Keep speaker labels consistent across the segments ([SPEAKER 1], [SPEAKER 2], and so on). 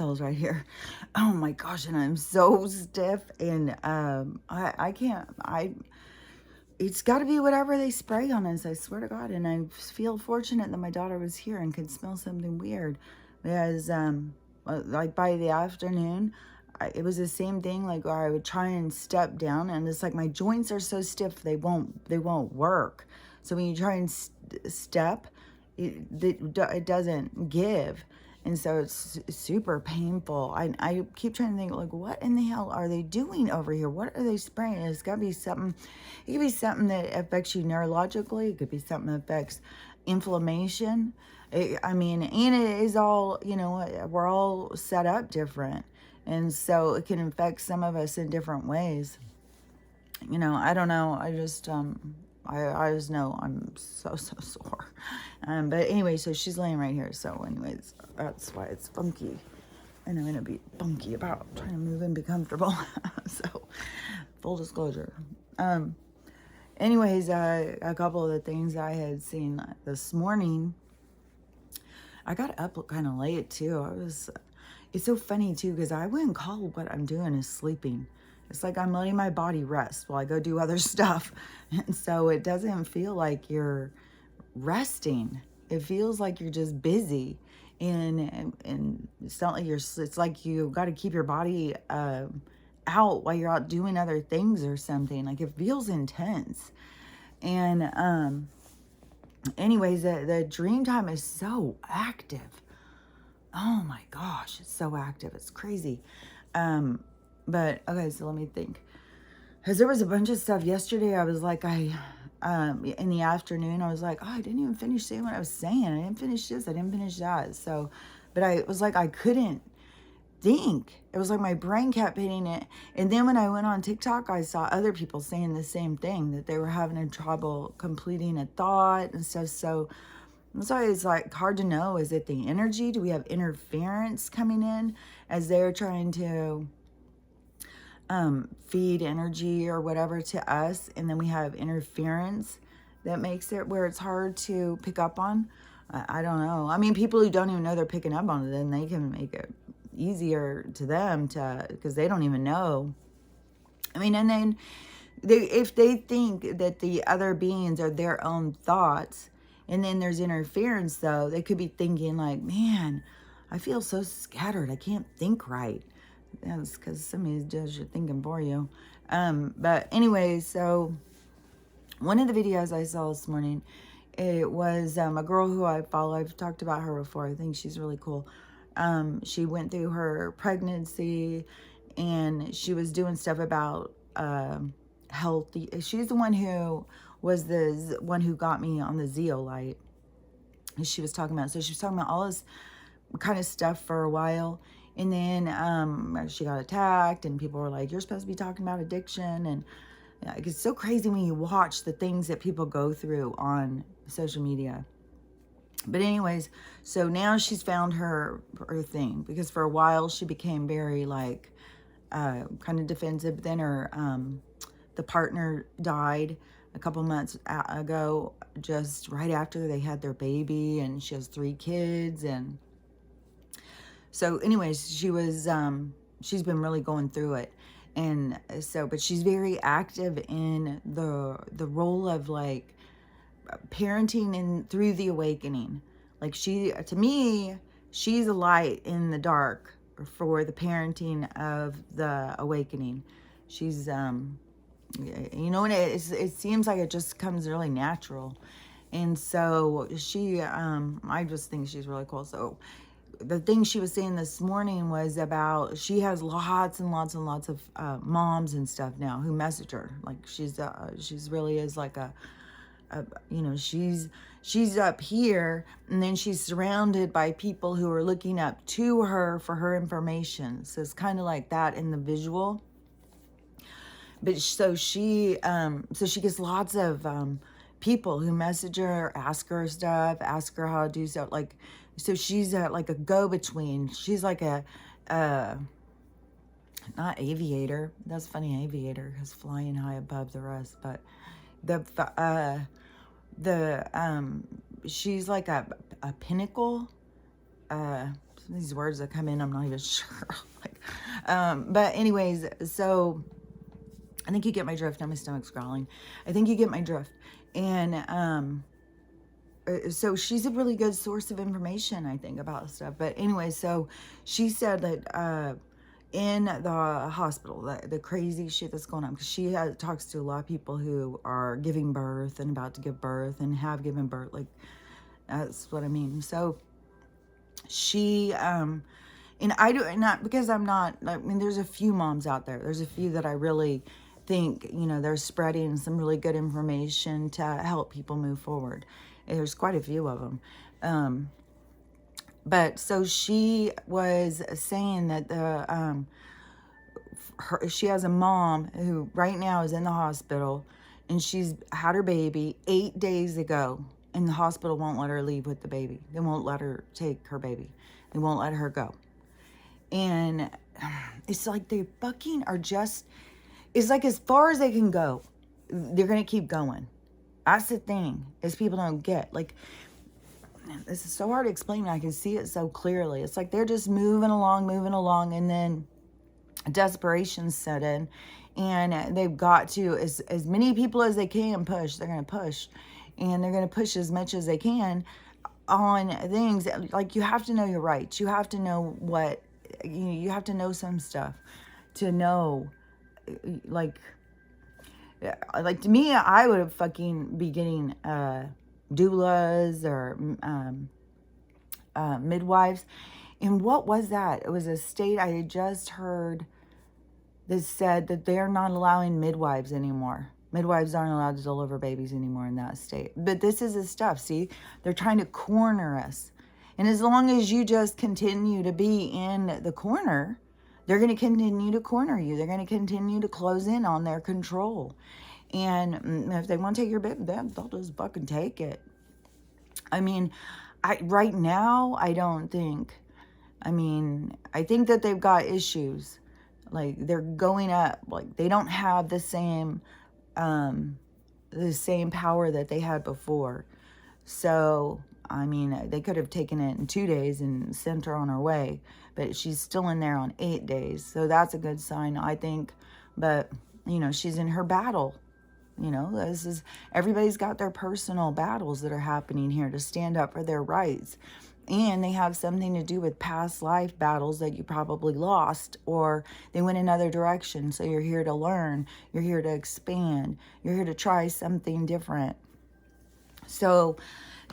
[SPEAKER 1] cells right here. Oh my gosh, and I'm so stiff, and I can't, it's got to be whatever they spray on us, I swear to God. And I feel fortunate that my daughter was here and could smell something weird, because like by the afternoon, it was the same thing. Like I would try and step down, and it's like my joints are so stiff they won't work. So when you try and step, it doesn't give. And so it's super painful. I keep trying to think, like, what in the hell are they doing over here? What are they spraying? It's got to be something. It could be something that affects you neurologically. It could be something that affects inflammation. I mean, and it is all, we're all set up different. And so it can affect some of us in different ways. I don't know. I just know I'm so sore. But anyway, so she's laying right here. So anyways, that's why it's funky. And I'm going to be funky about trying to move and be comfortable. So full disclosure. Anyways, a couple of the things I had seen this morning, I got up kind of late too. It's so funny too, because I wouldn't call what I'm doing is sleeping. It's like I'm letting my body rest while I go do other stuff. And so it doesn't feel like you're resting. It feels like you're just busy. And it's not like it's like you got to keep your body out while you're out doing other things or something. Like it feels intense. And anyways, the dream time is so active. Oh my gosh, it's so active. It's crazy. But okay, so let me think. Because there was a bunch of stuff yesterday. I was like, in the afternoon, I was like, oh, I didn't even finish saying what I was saying. I didn't finish this. I didn't finish that. So, but it was like I couldn't think. It was like my brain kept hitting it. And then when I went on TikTok, I saw other people saying the same thing, that they were having trouble completing a thought and stuff. So that's why it's like hard to know. Is it the energy? Do we have interference coming in as they're trying to feed energy or whatever to us, and then we have interference that makes it where it's hard to pick up on? I don't know. I mean, people who don't even know they're picking up on it, then they can make it easier to them because they don't even know. I mean, and then if they think that the other beings are their own thoughts, and then there's interference, though, they could be thinking like, man, I feel so scattered. I can't think right. That's because somebody does your thinking for you. But anyway, so one of the videos I saw this morning, it was a girl who I follow. I've talked about her before. I think she's really cool. She went through her pregnancy, and she was doing stuff about health. She's the one who was the one who got me on the zeolite. She was talking about. So she was talking about all this kind of stuff for a while. And then she got attacked, and people were like, you're supposed to be talking about addiction. And it's so crazy when you watch the things that people go through on social media. But anyways, so now she's found her thing, because for a while she became very like kind of defensive. But then the partner died a couple months ago, just right after they had their baby, and she has 3 kids. And so anyways, she's been really going through it. And so, but she's very active in the role of like parenting and through the awakening. Like to me, she's a light in the dark for the parenting of the awakening. She's, and it seems like it just comes really natural. And so I just think she's really cool. So the thing she was saying this morning was about, she has lots and lots and lots of moms and stuff now who message her. Like she's really is like she's up here, and then she's surrounded by people who are looking up to her for her information. So it's kind of like that in the visual. But so she gets lots of people who message her, ask her stuff, ask her how to do stuff. Like, so she's like a go-between. She's like a not aviator. That's funny, aviator, because flying high above the rest. But she's like a pinnacle. these words that come in, I'm not even sure. Like, but anyways, so I think you get my drift. Now my stomach's growling. I think you get my drift. And so she's a really good source of information, I think, about stuff. But anyway, so she said that in the hospital, the crazy shit that's going on, because she talks to a lot of people who are giving birth and about to give birth and have given birth. Like, that's what I mean. So she, and I do, not because I'm not, I mean, there's a few moms out there. There's a few that I really think, you know, they're spreading some really good information to help people move forward. There's quite a few of them. But so she was saying that she has a mom who right now is in the hospital, and she's had her baby 8 days ago, and the hospital won't let her leave with the baby. They won't let her take her baby. They won't let her go. And it's like they fucking are just, it's like as far as they can go, they're going to keep going. That's the thing, is people don't get, like, this is so hard to explain. I can see it so clearly. It's like they're just moving along, and then desperation set in, and they've got to, as many people as they can push, they're going to push, and they're going to push as much as they can on things. Like, you have to know your rights. You have to know what, you have to know some stuff to know, like to me, I would have fucking be getting doulas or midwives. And what was that? It was a state I had just heard that said that they're not allowing midwives anymore. Midwives aren't allowed to deliver babies anymore in that state. But this is the stuff, see? They're trying to corner us. And as long as you just continue to be in the corner, they're going to continue to corner you. They're going to continue to close in on their control. And if they want to take your baby, they'll just fucking take it. I mean, right now, I don't think. I mean, I think that they've got issues. Like, they're going up. Like, they don't have the same power that they had before. So, I mean, they could have taken it in 2 days and sent her on her way. But she's still in there on 8 days. So that's a good sign, I think. But, you know, she's in her battle. You know, everybody's got their personal battles that are happening here to stand up for their rights. And they have something to do with past life battles that you probably lost, or they went another direction. So you're here to learn. You're here to expand. You're here to try something different. So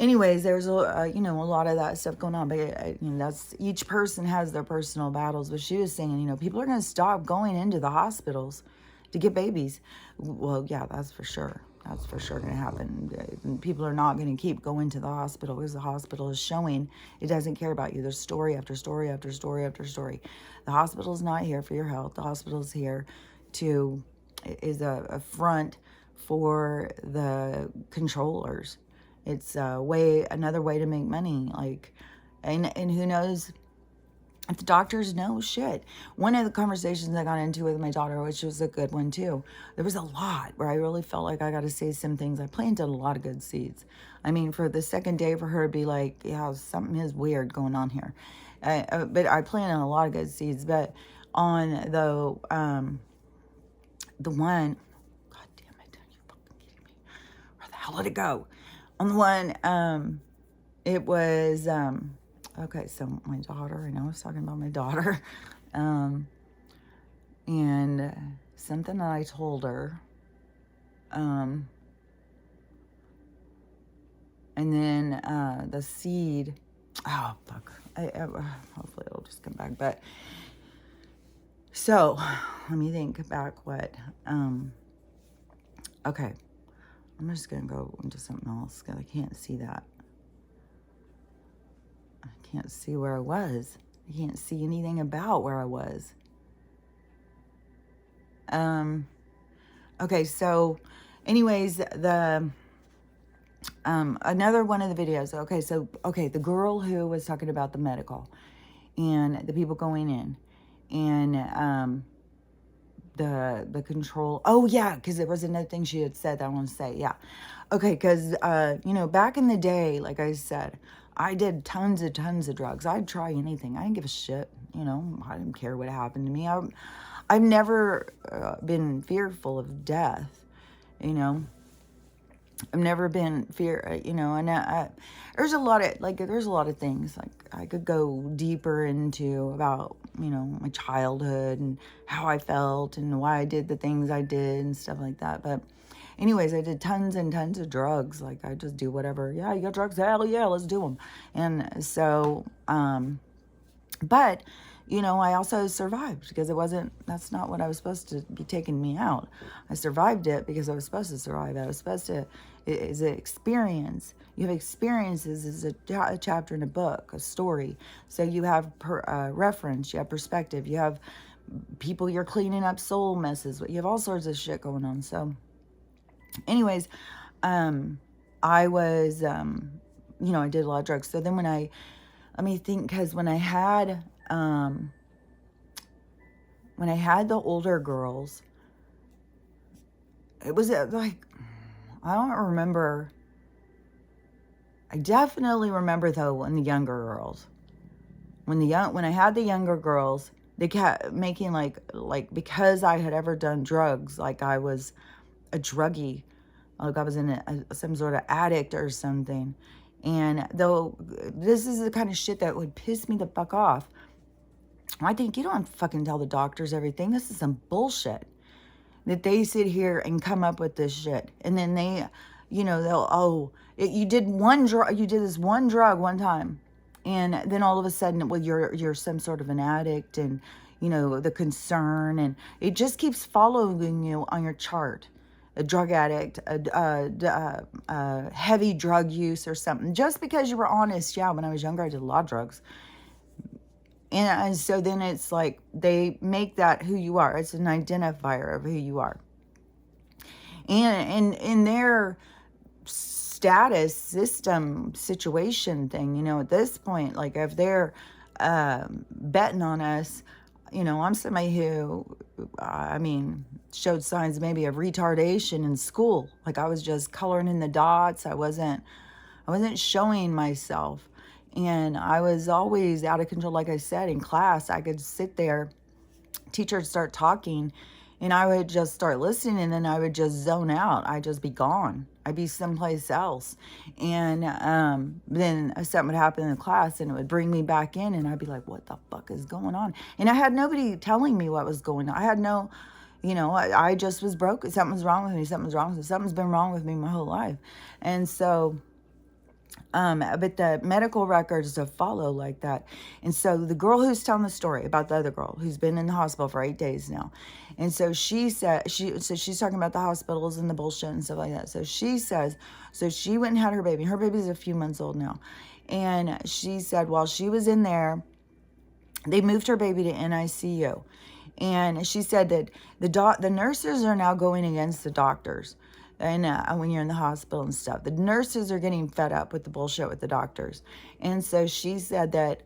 [SPEAKER 1] anyways, there's a lot of that stuff going on, but that's, each person has their personal battles. But she was saying, people are going to stop going into the hospitals to get babies. Well, yeah, that's for sure. That's for sure going to happen. People are not going to keep going to the hospital because the hospital is showing it doesn't care about you. There's story after story after story after story. The hospital is not here for your health. The hospital is here is a front for the controllers. It's another way to make money. Like, and who knows if the doctors know shit. One of the conversations I got into with my daughter, which was a good one too, there was a lot where I really felt like I got to say some things. I planted a lot of good seeds. I mean, for the second day for her to be like, yeah, something is weird going on here. But I planted a lot of good seeds. But on the one, God damn it, are you fucking kidding me? Where the hell did it go? On the one, it was, okay, so my daughter, I know I was talking about my daughter, and something that I told her, and then the seed, oh, fuck, hopefully it'll just come back, but, so, let me think back what, okay, I'm just going to go into something else, because I can't see that. I can't see where I was. I can't see anything about where I was. Okay, so anyways, the another one of the videos. Okay, the girl who was talking about the medical and the people going in and the control. Oh yeah, because there was another thing she had said that I want to say. Yeah. Okay, because back in the day, like I said, I did tons of drugs. I'd try anything. I didn't give a shit. You know, I didn't care what happened to me. I've never been fearful of death. You know, I've never been you know, and there's a lot of, there's a lot of things, like, I could go deeper into about, you know, my childhood and how I felt and why I did the things I did and stuff like that. But anyways, I did tons and tons of drugs. Like, I just do whatever. Yeah, you got drugs? Hell yeah, let's do them. And so, but, you know, I also survived because that's not what I was supposed to be taking me out. I survived it because I was supposed to survive it. I was supposed to, it's an experience. You have experiences as a chapter in a book, a story. So you have reference, you have perspective, you have people you're cleaning up soul messes. You have all sorts of shit going on. So anyways, I was, you know, I did a lot of drugs. So then let me think, because when I had the older girls, it was like, I don't remember. I definitely remember though when the younger girls, when I had the younger girls, they kept making like because I had ever done drugs, like I was a druggie, like I was in some sort of addict or something. And though this is the kind of shit that would piss me the fuck off, I think you don't fucking tell the doctors everything. This is some bullshit that they sit here and come up with this shit. And then they, you know, you did this one drug one time. And then all of a sudden, well, you're some sort of an addict, and, you know, the concern, and it just keeps following you on your chart. A drug addict, a heavy drug use or something. Just because you were honest. Yeah, when I was younger, I did a lot of drugs. And so then it's like they make that who you are. It's an identifier of who you are. And in their status system situation thing, you know, at this point, like if they're betting on us, you know, I'm somebody who, showed signs maybe of retardation in school. Like I was just coloring in the dots. I wasn't showing myself. And I was always out of control. Like I said, in class, I could sit there, teacher would start talking, and I would just start listening, and then I would just zone out. I'd just be gone. I'd be someplace else. And then something would happen in the class, and it would bring me back in, and I'd be like, what the fuck is going on? And I had nobody telling me what was going on. I had no, you know, I just was broken. Something's wrong with me. Something's wrong with me. Something's been wrong with me my whole life. And so... but the medical records to follow like that. And so the girl who's telling the story about the other girl who's been in the hospital for 8 days now. And so she said, she's talking about the hospitals and the bullshit and stuff like that. So she says, so she went and had her baby. Her baby's a few months old now. And she said, while she was in there, they moved her baby to NICU. And she said that the nurses are now going against the doctors. And when you're in the hospital and stuff, the nurses are getting fed up with the bullshit with the doctors. And so she said that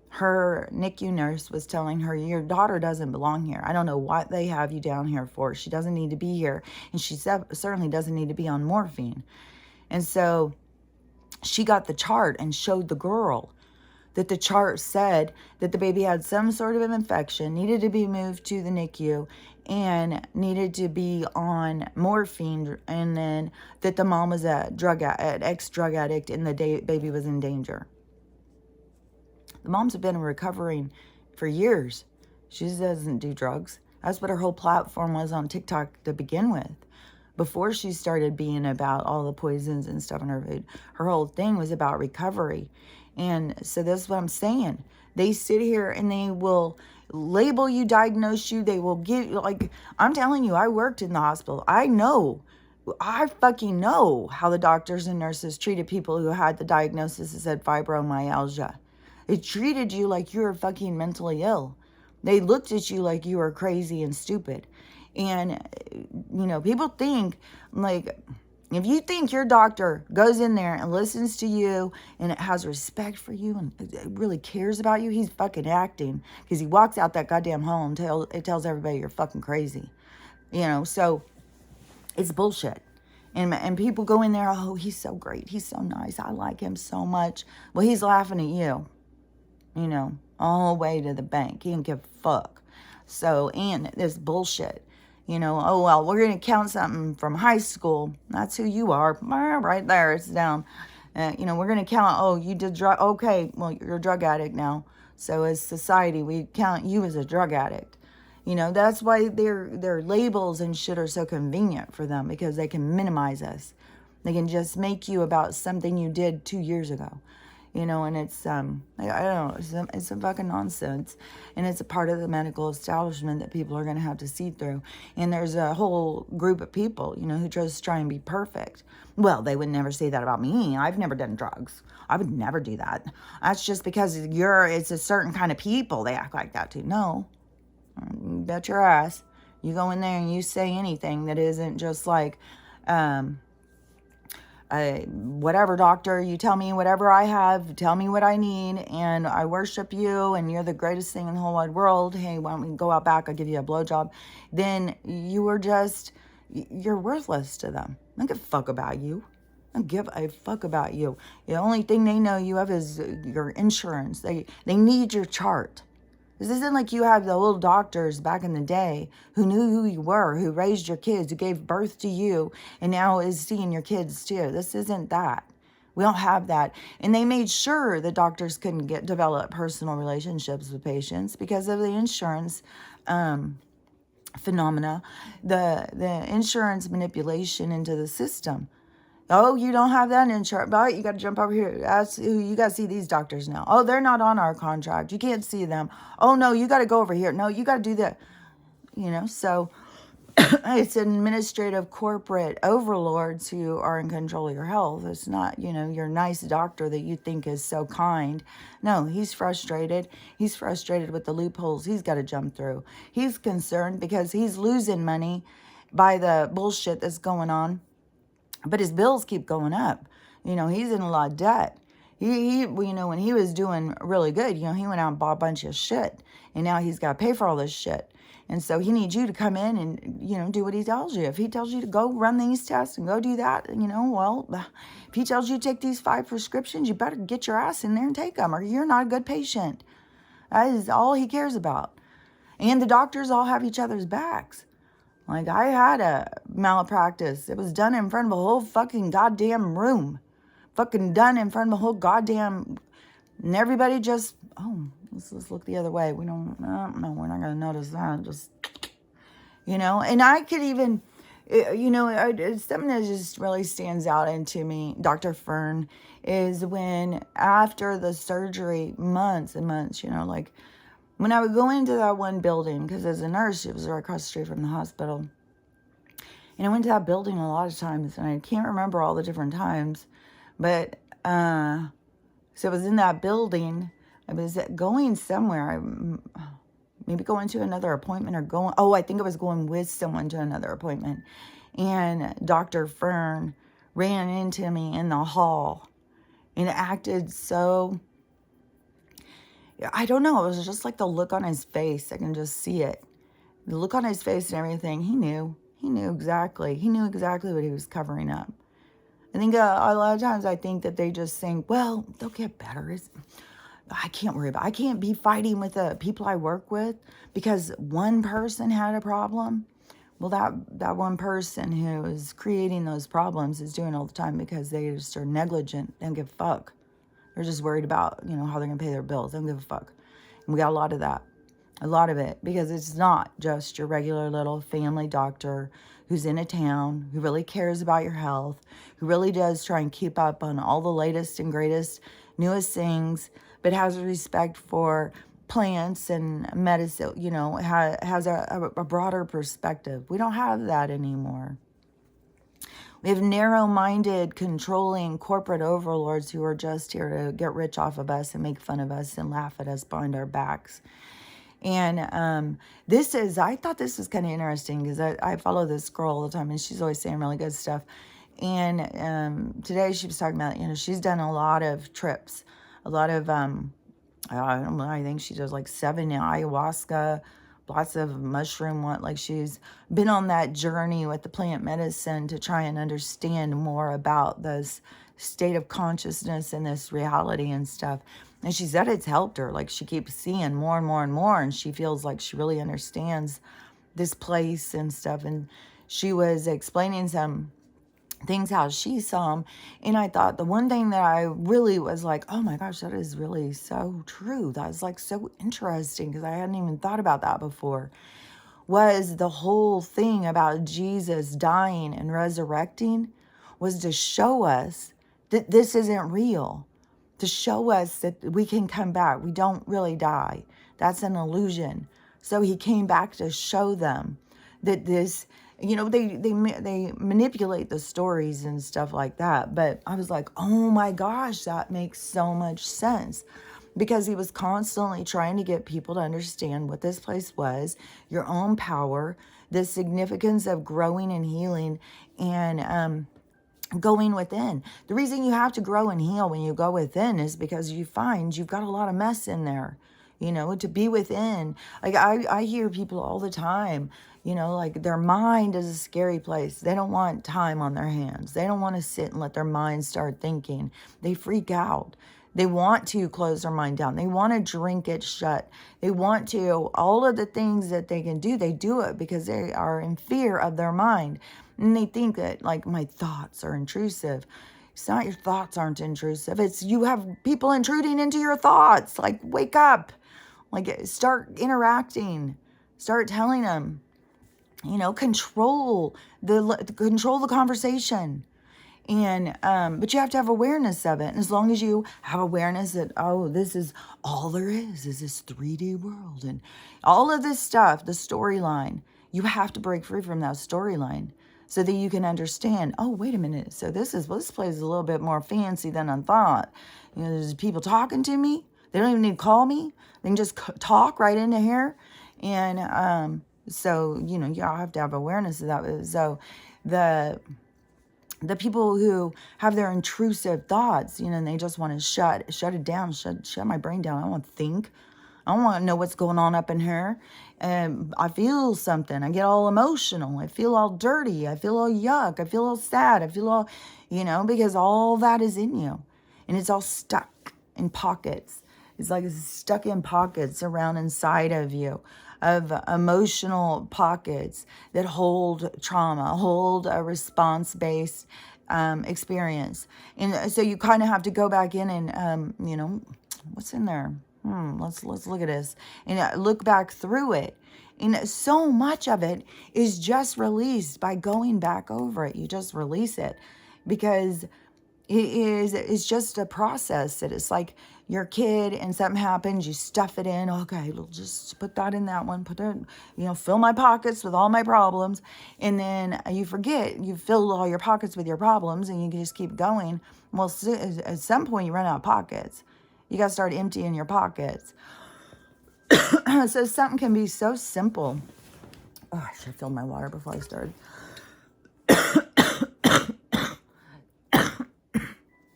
[SPEAKER 1] her NICU nurse was telling her, your daughter doesn't belong here. I don't know what they have you down here for. She doesn't need to be here. And she certainly doesn't need to be on morphine. And so she got the chart and showed the girl that the chart said that the baby had some sort of an infection, needed to be moved to the NICU, and needed to be on morphine, and then that the mom was an ex-drug addict, and the baby was in danger. The moms have been recovering for years. She doesn't do drugs. That's what her whole platform was on TikTok to begin with. Before she started being about all the poisons and stuff in her food, her whole thing was about recovery. And so that's what I'm saying. They sit here and they will label you, diagnose you. They will give, like, I'm telling you, I worked in the hospital. I fucking know how the doctors and nurses treated people who had the diagnosis that said fibromyalgia. They treated you like you were fucking mentally ill. They looked at you like you were crazy and stupid. And, you know, people think, like, if you think your doctor goes in there and listens to you and it has respect for you and really cares about you, he's fucking acting, because he walks out that goddamn hall and tells everybody you're fucking crazy. You know, so it's bullshit. And people go in there, oh, he's so great. He's so nice. I like him so much. Well, he's laughing at you, all the way to the bank. He didn't give a fuck. So, and this bullshit, oh, well, we're going to count something from high school. That's who you are. Right there, it's down. We're going to count, oh, you did drug, okay, well, you're a drug addict now. So as society, we count you as a drug addict. That's why their labels and shit are so convenient for them, because they can minimize us. They can just make you about something you did 2 years ago. And it's, I don't know, it's some fucking nonsense. And it's a part of the medical establishment that people are going to have to see through. And there's a whole group of people, who just try and be perfect. Well, they would never say that about me. I've never done drugs. I would never do that. That's just because it's a certain kind of people they act like that too. No, bet your ass. You go in there and you say anything that isn't just like, whatever, doctor, you tell me whatever I have, tell me what I need, and I worship you, and you're the greatest thing in the whole wide world. Hey, why don't we go out back? I'll give you a blowjob. Then you're worthless to them. I don't give a fuck about you. I don't give a fuck about you. The only thing they know you have is your insurance. They need your chart. This isn't like you have the old doctors back in the day who knew who you were, who raised your kids, who gave birth to you, and now is seeing your kids too. This isn't that. We don't have that. And they made sure the doctors couldn't develop personal relationships with patients because of the insurance phenomena, the insurance manipulation into the system. Oh, you don't have that insurance, but you got to jump over here. You got to see these doctors now. Oh, they're not on our contract. You can't see them. Oh, no, you got to go over here. No, you got to do that. So it's administrative corporate overlords who are in control of your health. It's not, your nice doctor that you think is so kind. No, he's frustrated. He's frustrated with the loopholes he's got to jump through. He's concerned because he's losing money by the bullshit that's going on. But his bills keep going up. He's in a lot of debt. He when he was doing really good, he went out and bought a bunch of shit. And now he's got to pay for all this shit. And so he needs you to come in and, do what he tells you. If he tells you to go run these tests and go do that, if he tells you to take these 5 prescriptions, you better get your ass in there and take them, or you're not a good patient. That is all he cares about. And the doctors all have each other's backs. Like, I had a malpractice. It was done in front of a whole fucking goddamn room. Fucking done in front of a whole goddamn... And everybody just... Oh, let's look the other way. We don't... No, we're not going to notice that. Just... And I could even... It's something that just really stands out into me, Dr. Fern, is when after the surgery, months and months, like... When I would go into that one building, because as a nurse, it was right across the street from the hospital. And I went to that building a lot of times, and I can't remember all the different times. But, so I was in that building. I was going somewhere. Maybe going to another appointment I think I was going with someone to another appointment. And Dr. Fern ran into me in the hall and acted so... I don't know. It was just like the look on his face. I can just see it. The look on his face and everything. He knew. He knew exactly. He knew exactly what he was covering up. I think a lot of times I think that they just think, well, they'll get better. I can't worry about it. I can't be fighting with the people I work with because one person had a problem. Well, that one person who is creating those problems is doing it all the time because they just are negligent. They don't give a fuck. They're just worried about, how they're going to pay their bills. They don't give a fuck. And we got a lot of that. A lot of it. Because it's not just your regular little family doctor who's in a town, who really cares about your health, who really does try and keep up on all the latest and greatest, newest things, but has a respect for plants and medicine, has a broader perspective. We don't have that anymore. We have narrow-minded, controlling corporate overlords who are just here to get rich off of us and make fun of us and laugh at us behind our backs. And I thought this was kind of interesting because I follow this girl all the time and she's always saying really good stuff. And today she was talking about, she's done a lot of trips, a lot of, I don't know, I think she does like 7 ayahuasca lots of mushroom one, like she's been on that journey with the plant medicine to try and understand more about this state of consciousness and this reality and stuff. And she said it's helped her. Like she keeps seeing more and more and more, and she feels like she really understands this place and stuff. And she was explaining some things how she saw them, and I thought the one thing that I really was like, oh my gosh, that is really so true, that was like so interesting, because I hadn't even thought about that before, was the whole thing about Jesus dying and resurrecting was to show us that this isn't real, to show us that we can come back. We don't really die. That's an illusion. So he came back to show them that this, they manipulate the stories and stuff like that. But I was like, oh my gosh, that makes so much sense. Because he was constantly trying to get people to understand what this place was, your own power, the significance of growing and healing, and going within. The reason you have to grow and heal when you go within is because you find you've got a lot of mess in there. To be within. Like I hear people all the time, like their mind is a scary place. They don't want time on their hands. They don't want to sit and let their mind start thinking. They freak out. They want to close their mind down. They want to drink it shut. They want to, all of the things that they can do, they do it because they are in fear of their mind. And they think that, like, my thoughts are intrusive. It's not your thoughts aren't intrusive. It's you have people intruding into your thoughts. Like, wake up. Like, start interacting. Start telling them, control the conversation. And, but you have to have awareness of it. And as long as you have awareness that, oh, this is all there is this 3D world and all of this stuff, the storyline, you have to break free from that storyline so that you can understand, oh, wait a minute. So this place is a little bit more fancy than I thought. There's people talking to me. They don't even need to call me. They can just talk right into here. And, so, you have to have awareness of that. So the people who have their intrusive thoughts, and they just want to shut it down, shut my brain down. I don't want to think. I don't want to know what's going on up in here. And I feel something. I get all emotional. I feel all dirty. I feel all yuck. I feel all sad. I feel all, because all that is in you. And it's all stuck in pockets. It's like it's stuck in pockets around inside of you, of emotional pockets that hold trauma, hold a response-based experience. And so you kind of have to go back in and, what's in there? Let's look at this and look back through it. And so much of it is just released by going back over it. You just release it because it's just a process that it's like your kid and something happens, you stuff it in. Okay, we'll just put that in that one, put it, fill my pockets with all my problems. And then you forget, you fill all your pockets with your problems and you can just keep going. Well, at some point you run out of pockets. You got to start emptying your pockets. So something can be so simple. Oh, I should have filled my water before I started.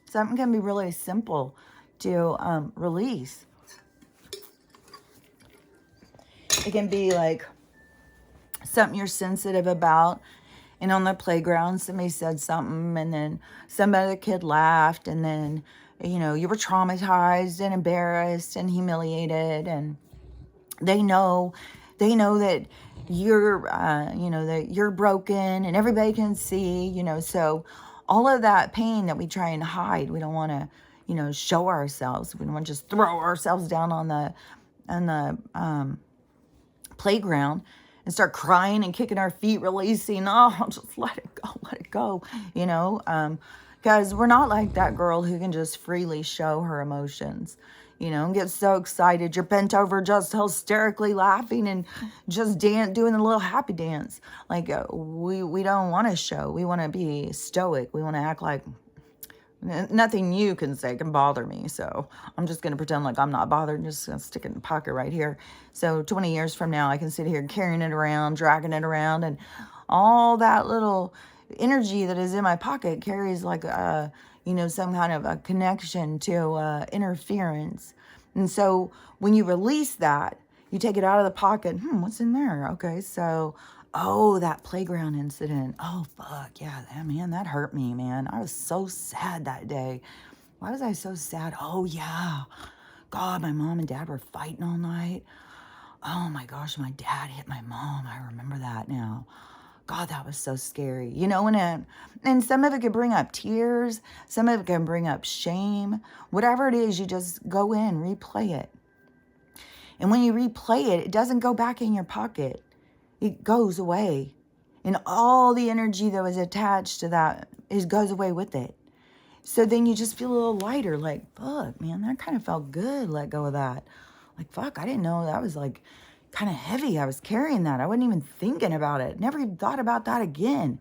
[SPEAKER 1] Something can be really simple to release. It can be like something you're sensitive about. And on the playground, somebody said something, and then some other kid laughed, and then, you were traumatized and embarrassed and humiliated, and they know that you're, that you're broken, and everybody can see, so all of that pain that we try and hide, we don't want to, show ourselves. We don't want to just throw ourselves down on the playground and start crying and kicking our feet, releasing, just let it go, because we're not like that girl who can just freely show her emotions, and get so excited. You're bent over just hysterically laughing and just doing a little happy dance. Like we don't want to show. We want to be stoic. We want to act like nothing you can say can bother me. So I'm just going to pretend like I'm not bothered. Just going to stick it in the pocket right here. So 20 years from now, I can sit here carrying it around, dragging it around, and all that little energy that is in my pocket carries like some kind of a connection to interference. And so when you release that, You take it out of the pocket. What's in there? Okay, so, oh, that playground incident. Oh, fuck. Yeah, man, that hurt me, man. I was so sad that day. Why was I so sad? Oh, yeah. God, my mom and dad were fighting all night. Oh, my gosh, my dad hit my mom. I remember that now. God, that was so scary. You know, and some of it could bring up tears. Some of it can bring up shame. Whatever it is, you just go in, replay it. And when you replay it, it doesn't go back in your pocket. It goes away. And all the energy that was attached to that goes away with it. So then you just feel a little lighter, like, fuck, man, that kind of felt good, let go of that. Like, fuck, I didn't know that was like kind of heavy. I was carrying that. I wasn't even thinking about it. Never even thought about that again.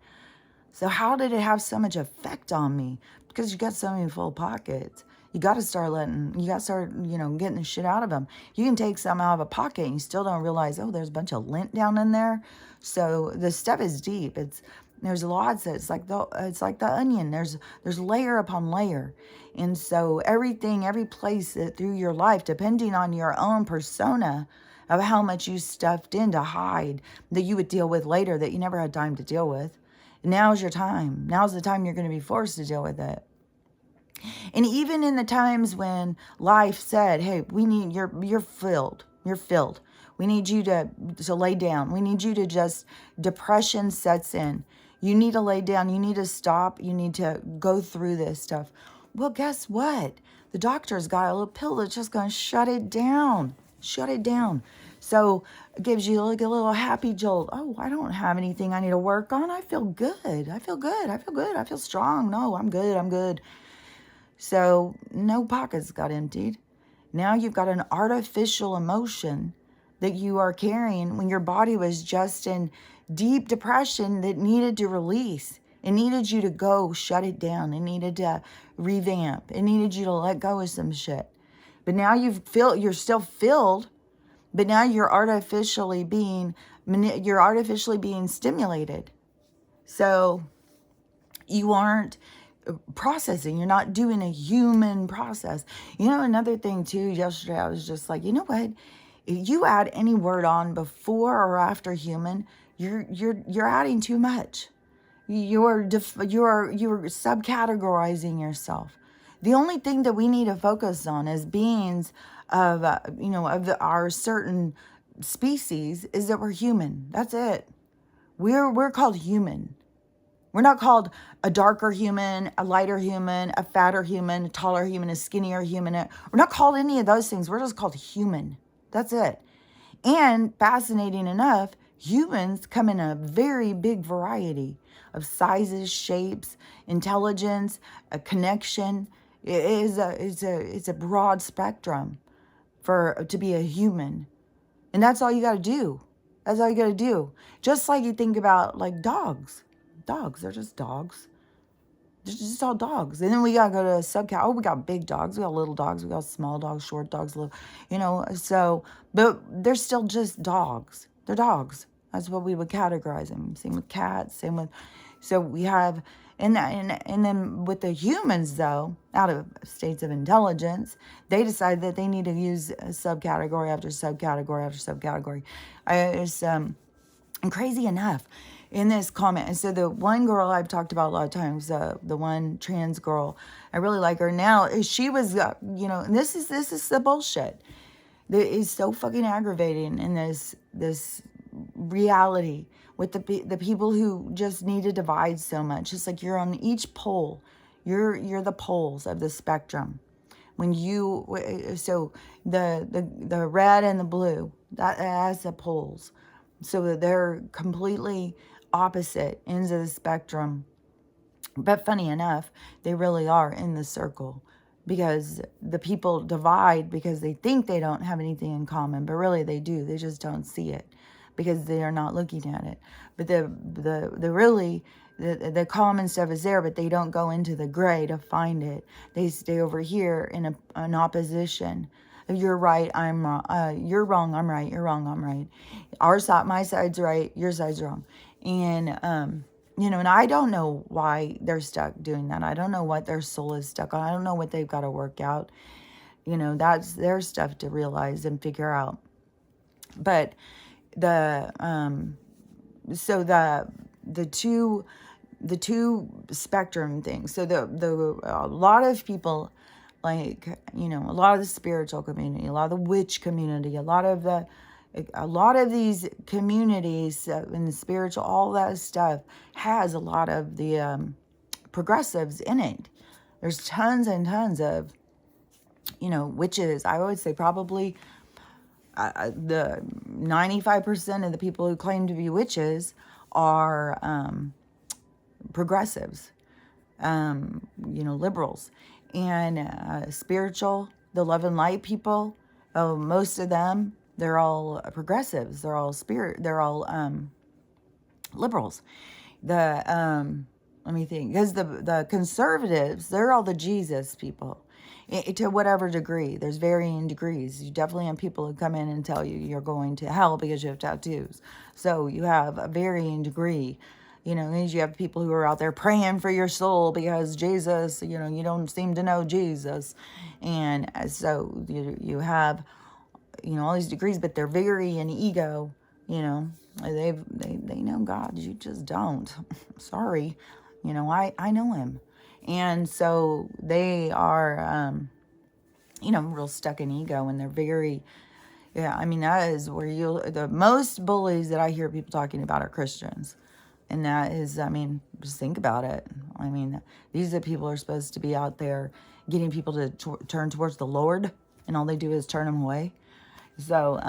[SPEAKER 1] So how did it have so much effect on me? Because you got so many full pockets. You got to start getting the shit out of them. You can take some out of a pocket and you still don't realize, oh, there's a bunch of lint down in there. So the stuff is deep. There's lots. It's like the onion. There's layer upon layer. And so every place that through your life, depending on your own persona of how much you stuffed in to hide that you would deal with later that you never had time to deal with. Now's your time. Now's the time you're going to be forced to deal with it. And even in the times when life said, hey, you're filled. We need you to lay down. We need you to depression sets in. You need to lay down. You need to stop. You need to go through this stuff. Well, guess what? The doctor's got a little pill that's just going to shut it down. So it gives you like a little happy jolt. Oh, I don't have anything I need to work on. I feel good. I feel strong. No, I'm good. So no pockets got emptied. Now you've got an artificial emotion that you are carrying when your body was just in deep depression that needed to release. It needed you to go shut it down. It needed to revamp. It needed you to let go of some shit. But now you're still filled, but now you're artificially being stimulated. So you aren't processing. You're not doing a human process. You know, another thing too, yesterday I was just like, you know what? If you add any word on before or after human, you're adding too much. You're subcategorizing yourself. The only thing that we need to focus on as beings of our certain species is that we're human. That's it. We're called human. We're not called a darker human, a lighter human, a fatter human, a taller human, a skinnier human. We're not called any of those things. We're just called human. That's it. And fascinating enough, humans come in a very big variety of sizes, shapes, intelligence, a connection. It's a broad spectrum to be a human. And that's all you got to do. That's all you got to do. Just like you think about like dogs. Dogs, they're just dogs. They're just all dogs. And then we got to go to subcat. Oh, we got big dogs. We got little dogs. We got small dogs, short dogs, little, so, but they're still just dogs. They're dogs. That's what we would categorize them. Same with cats, so we have, and then with the humans though, out of states of intelligence, they decide that they need to use a subcategory after subcategory after subcategory. And crazy enough, in this comment, and so the one girl I've talked about a lot of times, the one trans girl, I really like her now. She was, and this is the bullshit that is so fucking aggravating in this reality with the people who just need to divide so much. It's like you're on each pole. You're the poles of the spectrum. So the red and the blue, that's the poles. So that they're completely opposite ends of the spectrum. But funny enough, they really are in the circle, because the people divide because they think they don't have anything in common, but really they do. They just don't see it because they are not looking at it. But the common stuff is there, but they don't go into the gray to find it. They stay over here in an opposition. You're right, I'm wrong. You're wrong, I'm right. You're wrong, I'm right. My side's right, your side's wrong. And, and I don't know why they're stuck doing that. I don't know what their soul is stuck on. I don't know what they've got to work out. That's their stuff to realize and figure out. But the so the two spectrum things. So the a lot of people, like, a lot of the spiritual community, a lot of the witch community, a lot of these communities in the spiritual, all that stuff has a lot of the progressives in it. There's tons and tons of witches. I would say probably the 95% of the people who claim to be witches are progressives, liberals, and spiritual, the love and light people. Oh, most of them, they're all progressives. They're all they're all liberals. Let me think, because the conservatives, they're all the Jesus people. To whatever degree. There's varying degrees. You definitely have people who come in and tell you you're going to hell because you have tattoos. So you have a varying degree. You have people who are out there praying for your soul because Jesus, you don't seem to know Jesus. And so you have, all these degrees, but they're very in ego, they know God. You just don't. Sorry. I know him. And so they are, real stuck in ego, and they're very, that is where the most bullies that I hear people talking about are Christians. And that is, just think about it. These are the people who are supposed to be out there getting people to turn towards the Lord, and all they do is turn them away. So,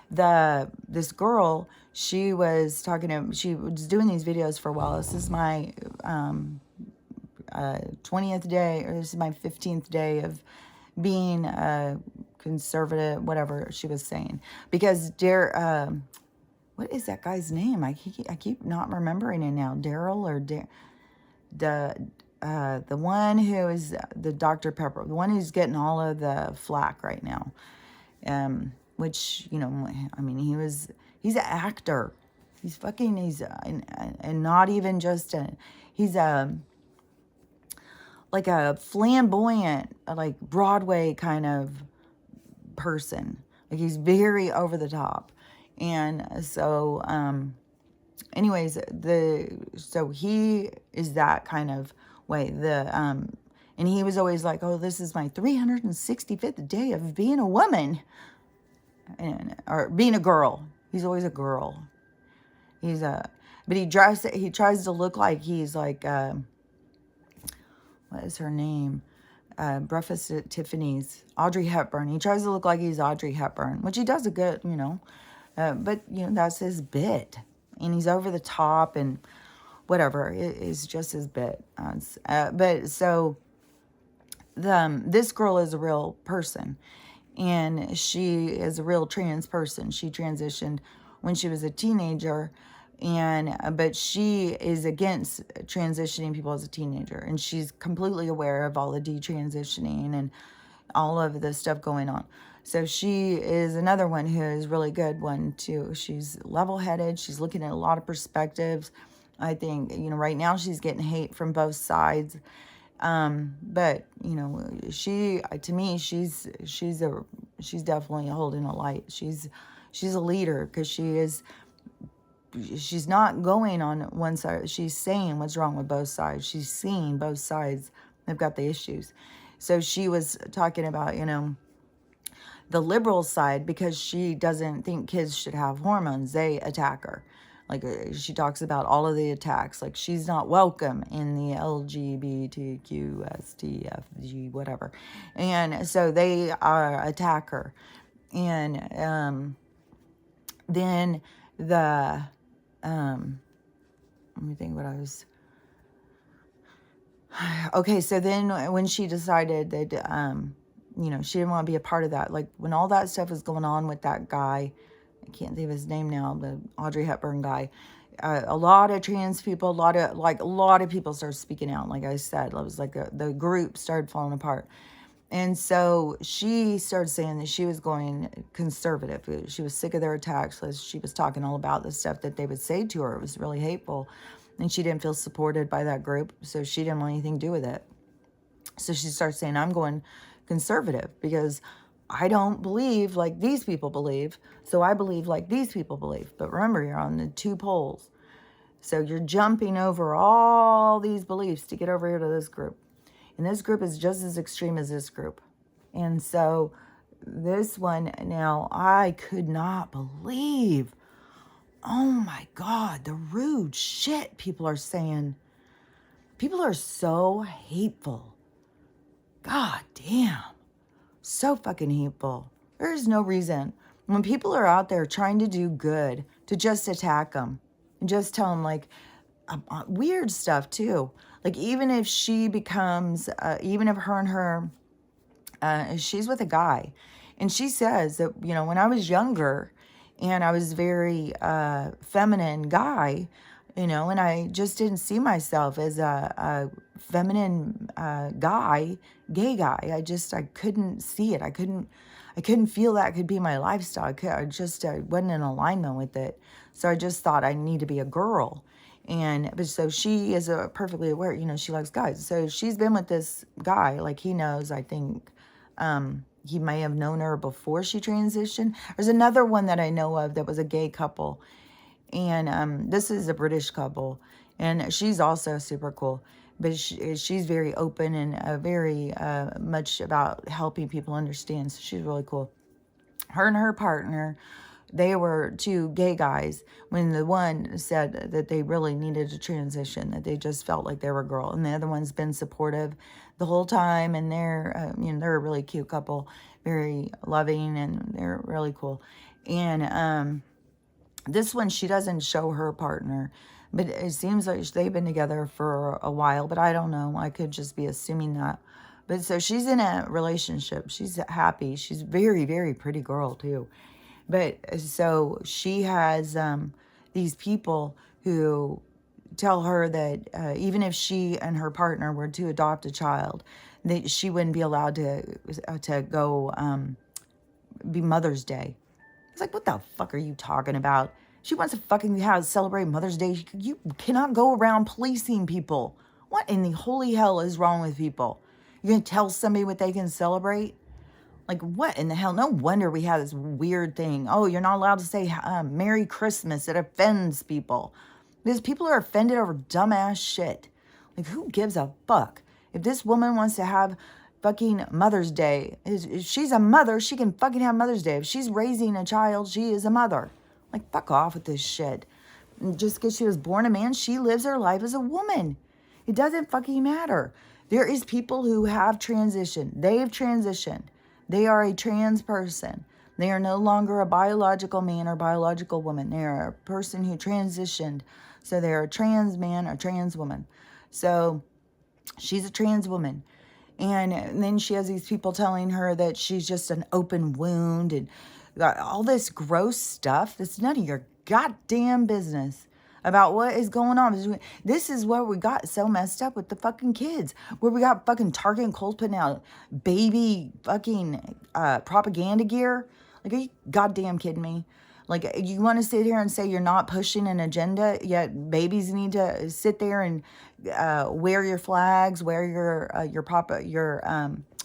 [SPEAKER 1] this girl, she was doing these videos for a while. This is my 20th day, or this is my 15th day of being conservative, whatever she was saying. Because what is that guy's name? I keep not remembering it now. Daryl or the one who is the Dr. Pepper, the one who's getting all of the flack right now. Which, he's an actor. And not even just he's like a flamboyant, like Broadway kind of person. Like, he's very over the top. And so, anyways, so he is that kind of way. And he was always like, oh, this is my 365th day of being a woman. Or being a girl. He's always a girl. But he tries to look like he's like, what is her name? Breakfast at Tiffany's, Audrey Hepburn. He tries to look like he's Audrey Hepburn, which he does a good, but that's his bit, and he's over the top and whatever. It is just his bit. But so this girl is a real person. And she is a real trans person. She transitioned when she was a teenager, but she is against transitioning people as a teenager. And she's completely aware of all the detransitioning and all of the stuff going on. So she is another one who is really good one too. She's level-headed. She's looking at a lot of perspectives. I think, right now she's getting hate from both sides. But to me, she's definitely holding a light. She's a leader, because she's not going on one side. She's saying what's wrong with both sides. She's seeing both sides. They've got the issues. So she was talking about, the liberal side, because she doesn't think kids should have hormones. They attack her. Like, she talks about all of the attacks. Like, she's not welcome in the LGBTQSTFG, whatever. And so they attack her. And then let me think what I was... Okay, so then when she decided that, she didn't want to be a part of that. Like, when all that stuff was going on with that guy... I can't think of his name now, the Audrey Hepburn guy. A lot of trans people, a lot of people started speaking out. Like I said, it was like the group started falling apart. And so she started saying that she was going conservative. She was sick of their attacks. She was talking all about the stuff that they would say to her. It was really hateful. And she didn't feel supported by that group, so she didn't want anything to do with it. So she started saying, I'm going conservative, because I don't believe like these people believe, so I believe like these people believe. But remember, you're on the two poles. So you're jumping over all these beliefs to get over here to this group. And this group is just as extreme as this group. And so this one now, I could not believe, oh my God, the rude shit people are saying. People are so hateful. God damn. So fucking hateful. There's no reason. When people are out there trying to do good, to just attack them and just tell them like weird stuff too. Like even if she becomes, even if her and her, she's with a guy, and she says that, you know, when I was younger and I was very feminine guy, you know, and I just didn't see myself as a feminine guy, gay guy. I couldn't see it. I couldn't feel that could be my lifestyle. I wasn't in alignment with it. So I just thought I need to be a girl. But so she is perfectly aware, you know, she likes guys. So she's been with this guy, like he knows, I think, he may have known her before she transitioned. There's another one that I know of that was a gay couple. And this is a British couple. And she's also super cool. But she's very open and very much about helping people understand. So she's really cool. Her and her partner, they were two gay guys when the one said that they really needed to transition, that they just felt like they were a girl. And the other one's been supportive the whole time. And they're, you know, they're a really cute couple, very loving, and they're really cool. And this one, she doesn't show her partner, but it seems like they've been together for a while, but I don't know. I could just be assuming that. But so she's in a relationship. She's happy. She's very, very pretty girl too. But so she has these people who tell her that even if she and her partner were to adopt a child, that she wouldn't be allowed to go be Mother's Day. It's like, what the fuck are you talking about? She wants to fucking celebrate Mother's Day. You cannot go around policing people. What in the holy hell is wrong with people? You're going to tell somebody what they can celebrate? Like, what in the hell? No wonder we have this weird thing. Oh, you're not allowed to say Merry Christmas. It offends people. Because people are offended over dumbass shit. Like, who gives a fuck? If this woman wants to have fucking Mother's Day, if she's a mother, she can fucking have Mother's Day. If she's raising a child, she is a mother. Like, fuck off with this shit. And just because she was born a man, she lives her life as a woman. It doesn't fucking matter. There is people who have transitioned. They've transitioned. They are a trans person. They are no longer a biological man or biological woman. They are a person who transitioned. So they're a trans man or trans woman. So she's a trans woman. And then she has these people telling her that she's just an open wound and all this gross stuff that's none of your goddamn business about what is going on. This is where we got so messed up with the fucking kids, where we got fucking Target and Kohl's putting out baby fucking propaganda gear. Like, are you goddamn kidding me? Like, you want to sit here and say you're not pushing an agenda, yet babies need to sit there and wear your flags, wear your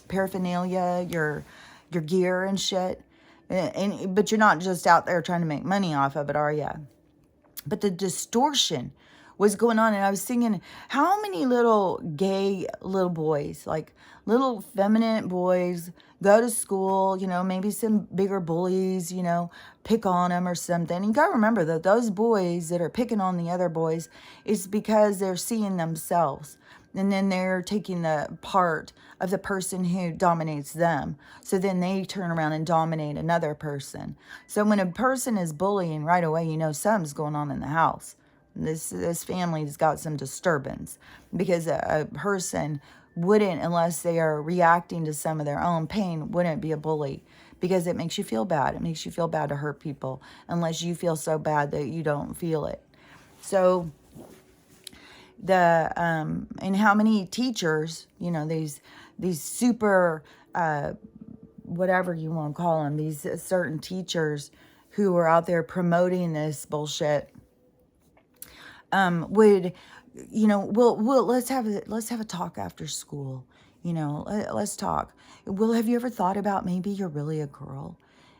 [SPEAKER 1] paraphernalia, your gear and shit. But you're not just out there trying to make money off of it, are you? But the distortion was going on, and I was thinking, how many little gay little boys, like little feminine boys, go to school, you know, maybe some bigger bullies, you know, pick on them or something. You got to remember that those boys that are picking on the other boys, it's because they're seeing themselves. And then they're taking the part of the person who dominates them. So then they turn around and dominate another person. So when a person is bullying, right away, you know something's going on in the house. This family's got some disturbance, because a person wouldn't, unless they are reacting to some of their own pain, wouldn't be a bully, because it makes you feel bad. It makes you feel bad to hurt people, unless you feel so bad that you don't feel it. So and how many teachers, you know, these super whatever you want to call them, these certain teachers who are out there promoting this bullshit, would, you know, we'll let's have a talk after school. Let's talk. Well, have you ever thought about maybe you're really a girl?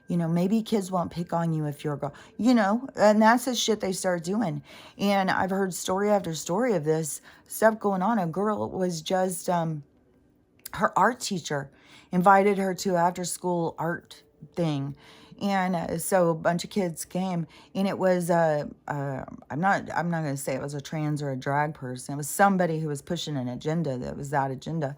[SPEAKER 1] Maybe kids won't pick on you if you're a girl, and that's the shit they start doing. And I've heard story after story of this stuff going on. A girl was just, her art teacher invited her to after school art thing. And so a bunch of kids came, and it was I'm not going to say it was a trans or a drag person. It was somebody who was pushing an agenda that agenda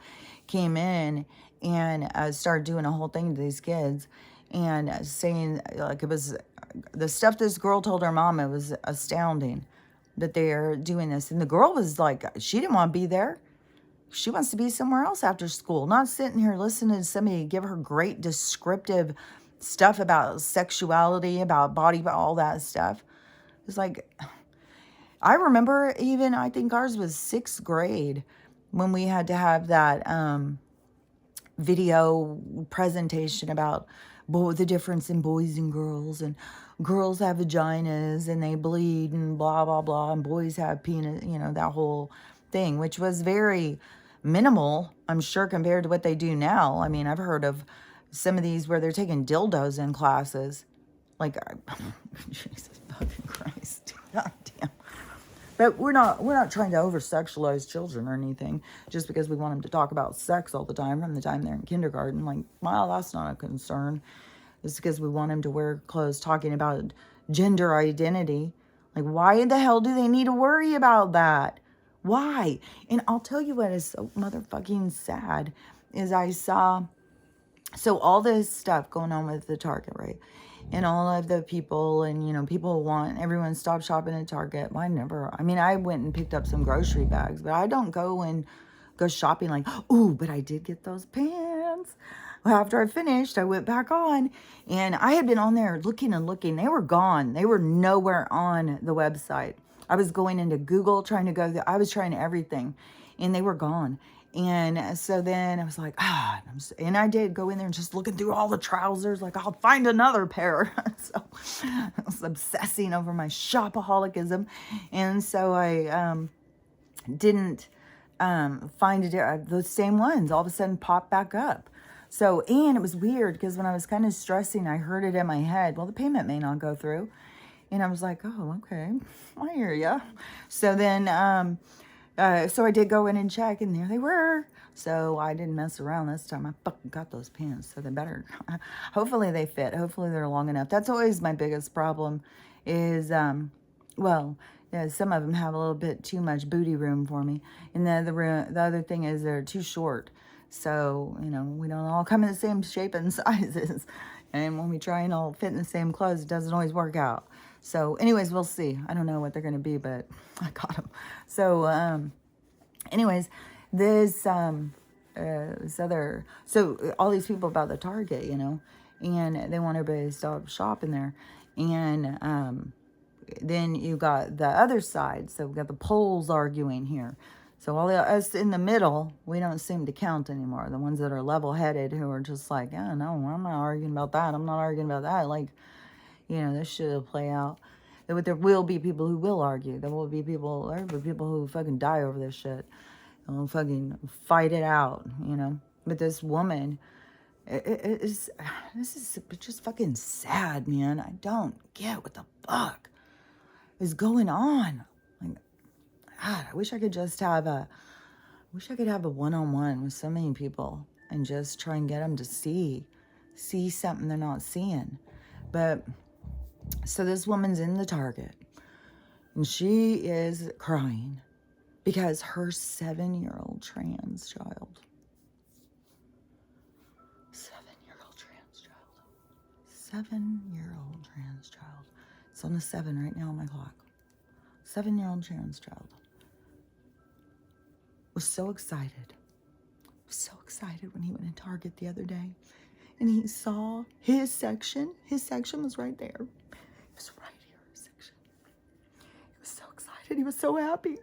[SPEAKER 1] came in and started doing a whole thing to these kids and saying, like, it was the stuff this girl told her mom. It was astounding that they're doing this. And the girl was like, she didn't want to be there. She wants to be somewhere else after school, not sitting here listening to somebody give her great descriptive stuff about sexuality, about body, about all that stuff. It's like, I remember even, I think ours was 6th grade when we had to have that video presentation about the difference in boys and girls have vaginas and they bleed and blah, blah, blah. And boys have penis, that whole thing, which was very minimal, I'm sure, compared to what they do now. I mean, I've heard of some of these where they're taking dildos in classes. Like, Jesus fucking Christ. God damn. But we're not trying to over-sexualize children or anything just because we want them to talk about sex all the time from the time they're in kindergarten. Like, well, that's not a concern. It's because we want them to wear clothes talking about gender identity. Like, why the hell do they need to worry about that? Why? And I'll tell you what is so motherfucking sad is I saw, so all this stuff going on with the Target, right? And all of the people and, people want everyone to stop shopping at Target. Well, I went and picked up some grocery bags, but I don't go shopping like, ooh, but I did get those pants. Well, after I finished, I went back on and I had been on there looking and looking. They were gone. They were nowhere on the website. I was going into Google trying to go, I was trying everything and they were gone. And so then I was like, and I did go in there and just looking through all the trousers, like I'll find another pair. So I was obsessing over my shopaholicism. And so I didn't find it, the same ones all of a sudden popped back up. So, and it was weird because when I was kind of stressing, I heard it in my head, well, the payment may not go through. And I was like, oh, okay, I hear ya. So then, so I did go in and check, and there they were. So I didn't mess around this time. I fucking got those pants, so they better. Hopefully they fit. Hopefully they're long enough. That's always my biggest problem is, some of them have a little bit too much booty room for me. And the other thing is they're too short. So, we don't all come in the same shape and sizes. And when we try and all fit in the same clothes, it doesn't always work out. So anyways, we'll see. I don't know what they're going to be, but I got them. So anyways, so all these people about the Target, and they want everybody to stop shopping there. And then you got the other side. So we got the polls arguing here. So all us in the middle, we don't seem to count anymore. The ones that are level-headed who are just like, oh, no, I'm not arguing about that. I'm not arguing about that. Like, this shit will play out. There will be people who will argue. There will be people who fucking die over this shit. And will fucking fight it out, But this woman, this is just fucking sad, man. I don't get what the fuck is going on. Like, God, I wish I could just have a one-on-one with so many people and just try and get them to see something they're not seeing. But so this woman's in the Target and she is crying because her 7-year-old trans child, 7-year-old trans child, it's on the 7 right now on my clock, 7-year-old trans child, was so excited when he went in Target the other day and he saw his section was right there. It was right here, his section. He was so excited. He was so happy.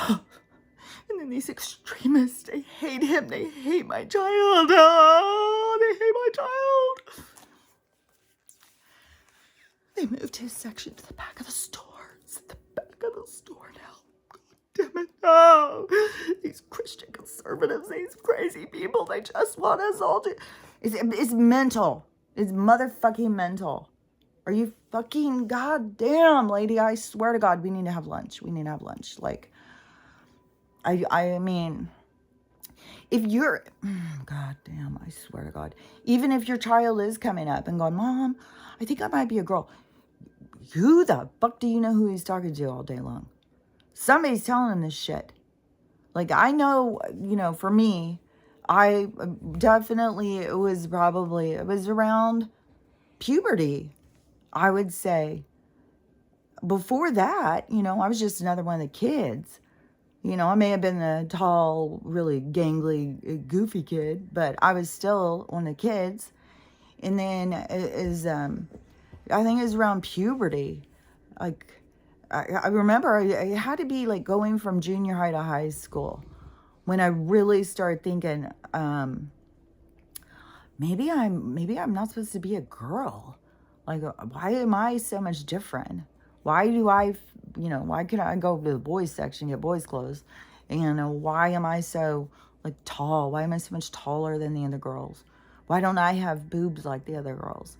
[SPEAKER 1] And then these extremists, they hate him. They hate my child. Oh, they hate my child. They moved his section to the back of the store. It's at the back of the store now. God damn it. Oh, these Christian conservatives. conservatives, these crazy people, they just want us all to... It's mental. It's motherfucking mental. Are you fucking goddamn, lady? I swear to God, we need to have lunch. We need to have lunch. Like, I mean, if you're... God damn, I swear to God. Even if your child is coming up and going, Mom, I think I might be a girl. Who the fuck do you know who he's talking to all day long? Somebody's telling him this shit. Like, I know, you know, for me, I definitely, it was around puberty, I would say. Before that, you know, I was just another one of the kids. You know, I may have been the tall, really gangly, goofy kid, but I was still one of the kids. And then I think it was around puberty. Like, I remember I had to be like going from junior high to high school when I really started thinking, maybe I'm not supposed to be a girl. Like, why am I so much different? Why do I, you know, why can I go to the boys section, get boys clothes? And why am I so like tall? Why am I so much taller than the other girls? Why don't I have boobs like the other girls?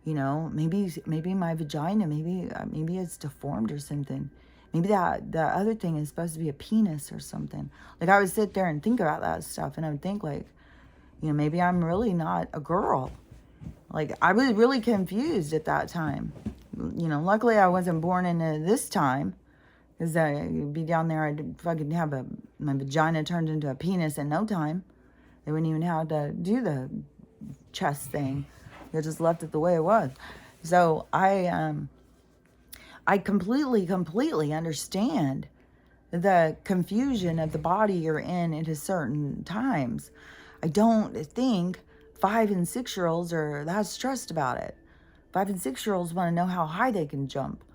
[SPEAKER 1] You know, maybe my vagina, maybe it's deformed or something. Maybe the other thing is supposed to be a penis or something. Like, I would sit there and think about that stuff, and I would think, like, you know, maybe I'm really not a girl. Like, I was really confused at that time. You know, luckily I wasn't born into this time, because I'd be down there, I'd fucking have my vagina turned into a penis in no time. They wouldn't even have to do the chest thing. They just left it the way it was. So I completely understand the confusion of the body you're in at a certain times. I don't think 5 and 6-year-olds are that stressed about it. 5 and 6-year-olds want to know how high they can jump,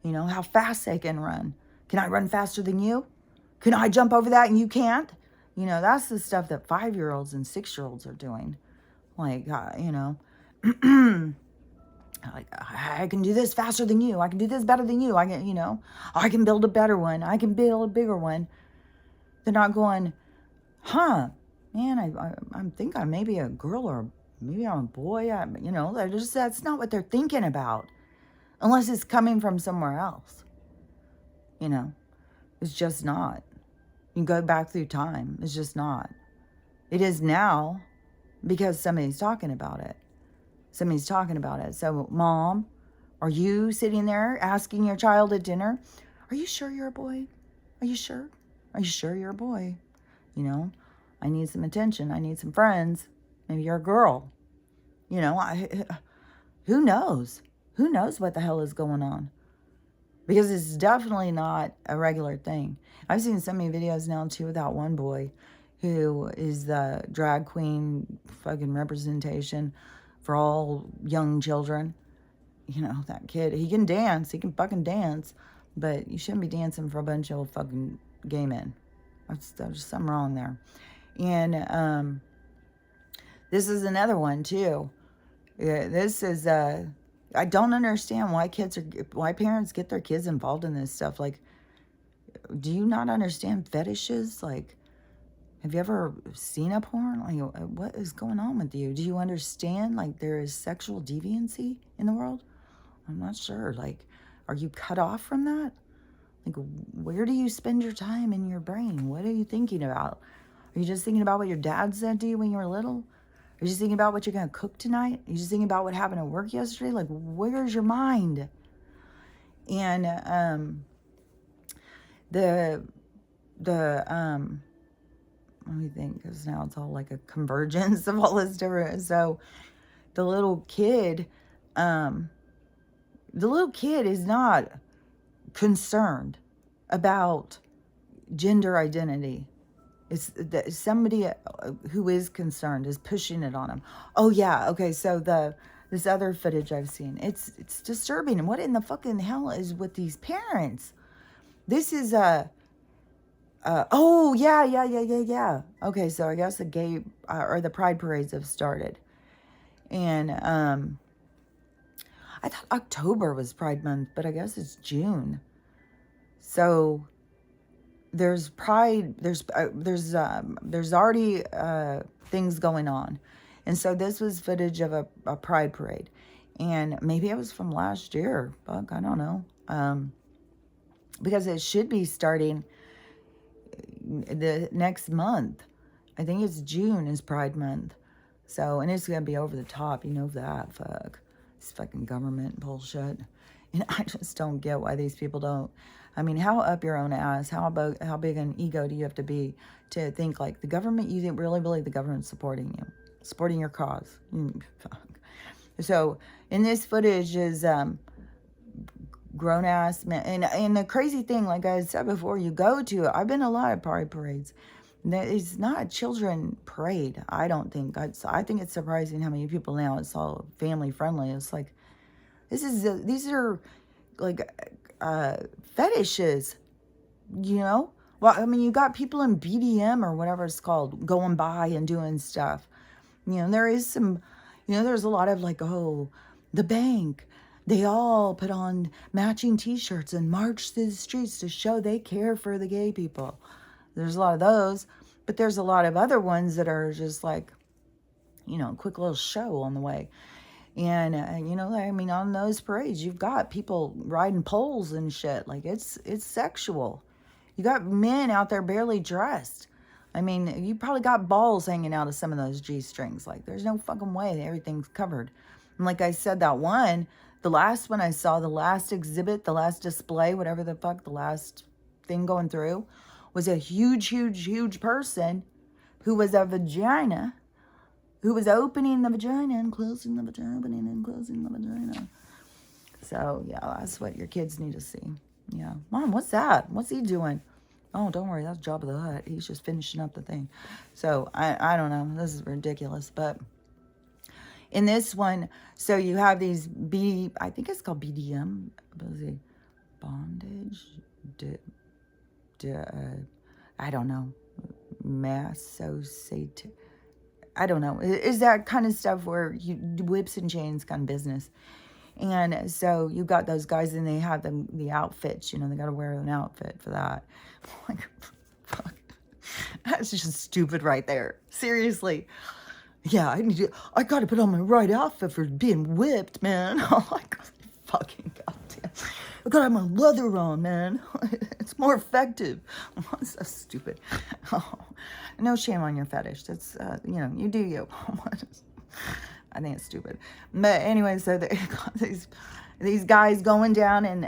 [SPEAKER 1] you know, how fast they can run. Can I run faster than you? Can I jump over that and you can't? You know, that's the stuff that 5-year-olds and 6-year-olds are doing. Like, you know, like, I can do this faster than you. I can do this better than you. I can, you know, I can build a better one. I can build a bigger one. They're not going, huh, man, I think I may be a girl or maybe I'm a boy. You know, that's not what they're thinking about. Unless it's coming from somewhere else. You know, it's just not. You go back through time. It's just not. It is now because somebody's talking about it. Somebody's talking about it. So, Mom, are you sitting there asking your child at dinner, are you sure you're a boy? Are you sure? Are you sure you're a boy? You know, I need some attention. I need some friends. Maybe you're a girl. You know, who knows? Who knows what the hell is going on? Because it's definitely not a regular thing. I've seen so many videos now, too, with that one boy who is the drag queen fucking representation for all young children. You know, that kid, he can dance. He can fucking dance. But you shouldn't be dancing for a bunch of fucking gay men. There's something wrong there. And this is another one, too. This is... I don't understand why parents get their kids involved in this stuff. Like, do you not understand fetishes? Like, have you ever seen a porn? Like, what is going on with you? Do you understand, like, there is sexual deviancy in the world? I'm not sure. Like, are you cut off from that? Like, where do you spend your time in your brain? What are you thinking about? Are you just thinking about what your dad said to you when you were little? Are you just thinking about what you're going to cook tonight? Are you just thinking about what happened at work yesterday? Like, where's your mind? And let me think, because now it's all like a convergence of all this different. So the little kid is not concerned about gender identity. It's somebody who is concerned is pushing it on him. Oh yeah, okay. So this other footage I've seen, it's disturbing. And what in the fucking hell is with these parents? This is oh yeah. Okay, so I guess the gay or the pride parades have started, and I thought October was Pride Month, but I guess it's June. So there's pride, there's already things going on. And so this was footage of a pride parade. And maybe it was from last year. Fuck, I don't know. Because it should be starting the next month. I think it's June is Pride Month. So, and it's going to be over the top. You know that. Fuck. It's fucking government bullshit. And I just don't get why these people don't. I mean, how up your own ass? How big an ego do you have to be to think like the government, you really believe the government's supporting you, supporting your cause? Fuck. So, in this footage is grown ass men. And the crazy thing, like I said before, you go to, I've been to a lot of pride parades. It's not a children parade, I don't think. I think it's surprising how many people now, it's all family friendly. It's like, these are like fetishes, you know? Well, I mean, you got people in BDM or whatever it's called going by and doing stuff. You know, there is some, you know, there's a lot of like, oh, the bank. They all put on matching t-shirts and march through the streets to show they care for the gay people. There's a lot of those, but there's a lot of other ones that are just like, you know, quick little show on the way. And, you know, I mean, on those parades, you've got people riding poles and shit. Like, it's sexual. You got men out there barely dressed. I mean, you probably got balls hanging out of some of those G-strings. Like, there's no fucking way everything's covered. And like I said, that one, the last one I saw, the last exhibit, the last display, whatever the fuck, the last thing going through, was a huge, huge, huge person who was a vagina, who was opening the vagina and closing the vagina, opening and closing the vagina. So, yeah, that's what your kids need to see. Yeah. Mom, what's that? What's he doing? Oh, don't worry. That's Jabba the Hutt. He's just finishing up the thing. So, I don't know. This is ridiculous. But in this one, so you have these I think it's called BDM. Bondage? I don't know. I don't know. Is that kind of stuff where you whips and chains kind of business. And so you got those guys and they have the outfits, you know, they got to wear an outfit for that. Like, fuck. That's just stupid right there. Seriously. Yeah, I got to put on my right outfit for being whipped, man. Oh my God. Fucking goddamn. I got to have my leather on, man. It's more effective. Oh, it's so stupid. Oh, no shame on your fetish. That's, you know, you do you. I think it's stupid. But anyway, so they got these guys going down, and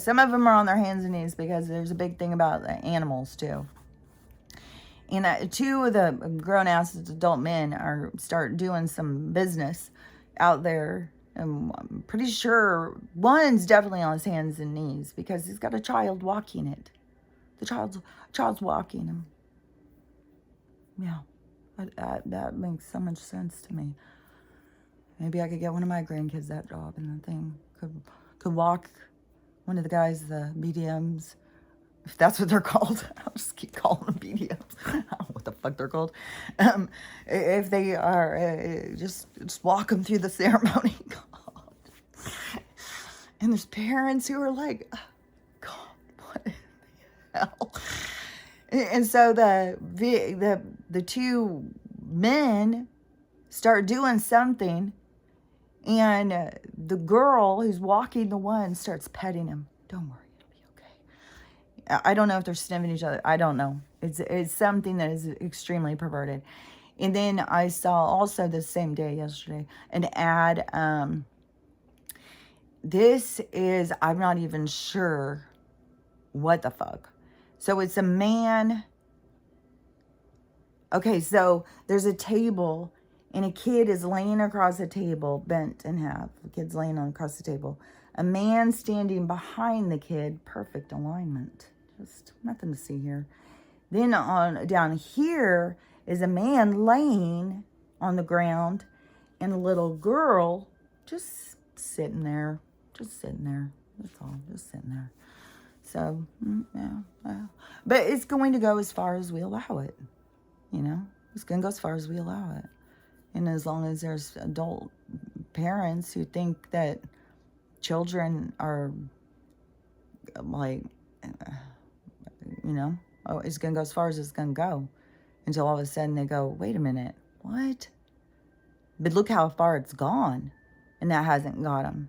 [SPEAKER 1] some of them are on their hands and knees because there's a big thing about the animals too. And two of the grown-ass adult men start doing some business out there. And I'm pretty sure one's definitely on his hands and knees because he's got a child walking it. The child's walking him. Yeah, that makes so much sense to me. Maybe I could get one of my grandkids that job, and the thing could walk one of the guys, the BDMs, if that's what they're called. I'll just keep calling them BDMs. I don't know what the fuck they're called. If they are, just walk them through the ceremony. God. And there's parents who are like, oh, God, what the hell? And so the two men start doing something, and the girl who's walking the one starts petting him. Don't worry, it'll be okay. I don't know if they're sniffing each other. I don't know. It's something that is extremely perverted. And then I saw also the same day yesterday an ad. This is, I'm not even sure what the fuck. So it's a man. Okay, so there's a table and a kid is laying across the table, bent in half. The kid's laying across the table. A man standing behind the kid, perfect alignment. Just nothing to see here. Then down here is a man laying on the ground and a little girl just sitting there. Just sitting there. That's all. Just sitting there. So, yeah. But it's going to go as far as we allow it. You know? It's going to go as far as we allow it. And as long as there's adult parents who think that children are, like, you know, oh, it's going to go as far as it's going to go, until all of a sudden they go, wait a minute, what? But look how far it's gone, and that hasn't got them.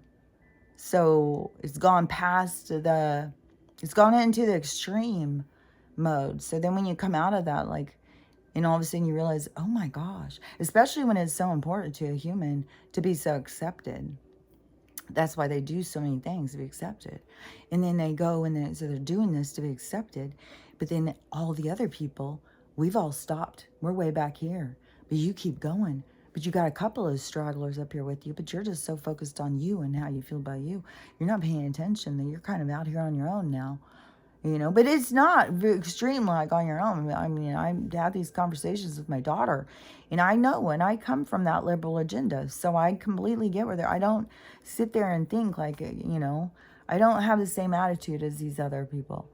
[SPEAKER 1] So it's gone past it's gone into the extreme mode. So then when you come out of that, like, and all of a sudden you realize, oh my gosh, especially when it's so important to a human to be so accepted. That's why they do so many things to be accepted. And then they go and so they're doing this to be accepted. But then all the other people, we've all stopped. We're way back here. But you keep going. But you got a couple of stragglers up here with you, but you're just so focused on you and how you feel about you. You're not paying attention that you're kind of out here on your own now. You know, but it's not extreme like on your own. I mean, I have these conversations with my daughter, and I know, and I come from that liberal agenda, so I completely get where they're. I don't sit there and think like, you know, I don't have the same attitude as these other people,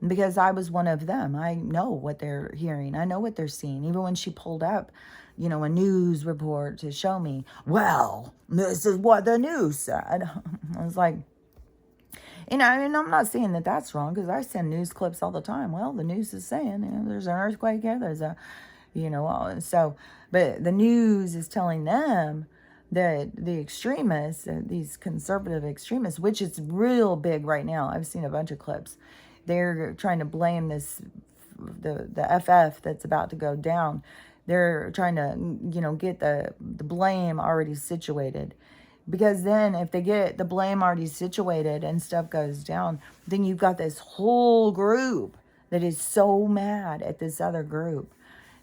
[SPEAKER 1] because I was one of them. I know what they're hearing. I know what they're seeing. Even when she pulled up, you know, a news report to show me, well, this is what the news said. I was like, and I'm not saying that that's wrong, because I send news clips all the time. Well, the news is saying, you know, there's an earthquake here, there's a, you know, so, but the news is telling them that the extremists, these conservative extremists, which is real big right now. I've seen a bunch of clips. They're trying to blame the FF that's about to go down. They're trying to, you know, get the blame already situated. Because then if they get the blame already situated and stuff goes down, then you've got this whole group that is so mad at this other group.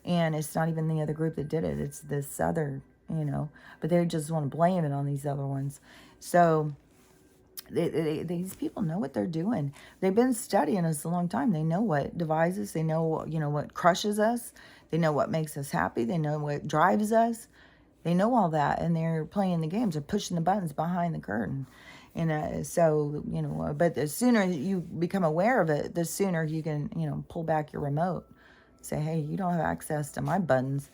[SPEAKER 1] And it's not even the other group that did it. It's this other, you know. But they just want to blame it on these other ones. So these people know what they're doing. They've been studying us a long time. They know what divides us. They know, you know, what crushes us. They know what makes us happy. They know what drives us. They know all that, and they're playing the games. They're pushing the buttons behind the curtain. And so, you know, but the sooner you become aware of it, the sooner you can, you know, pull back your remote. Say, hey, you don't have access to my buttons.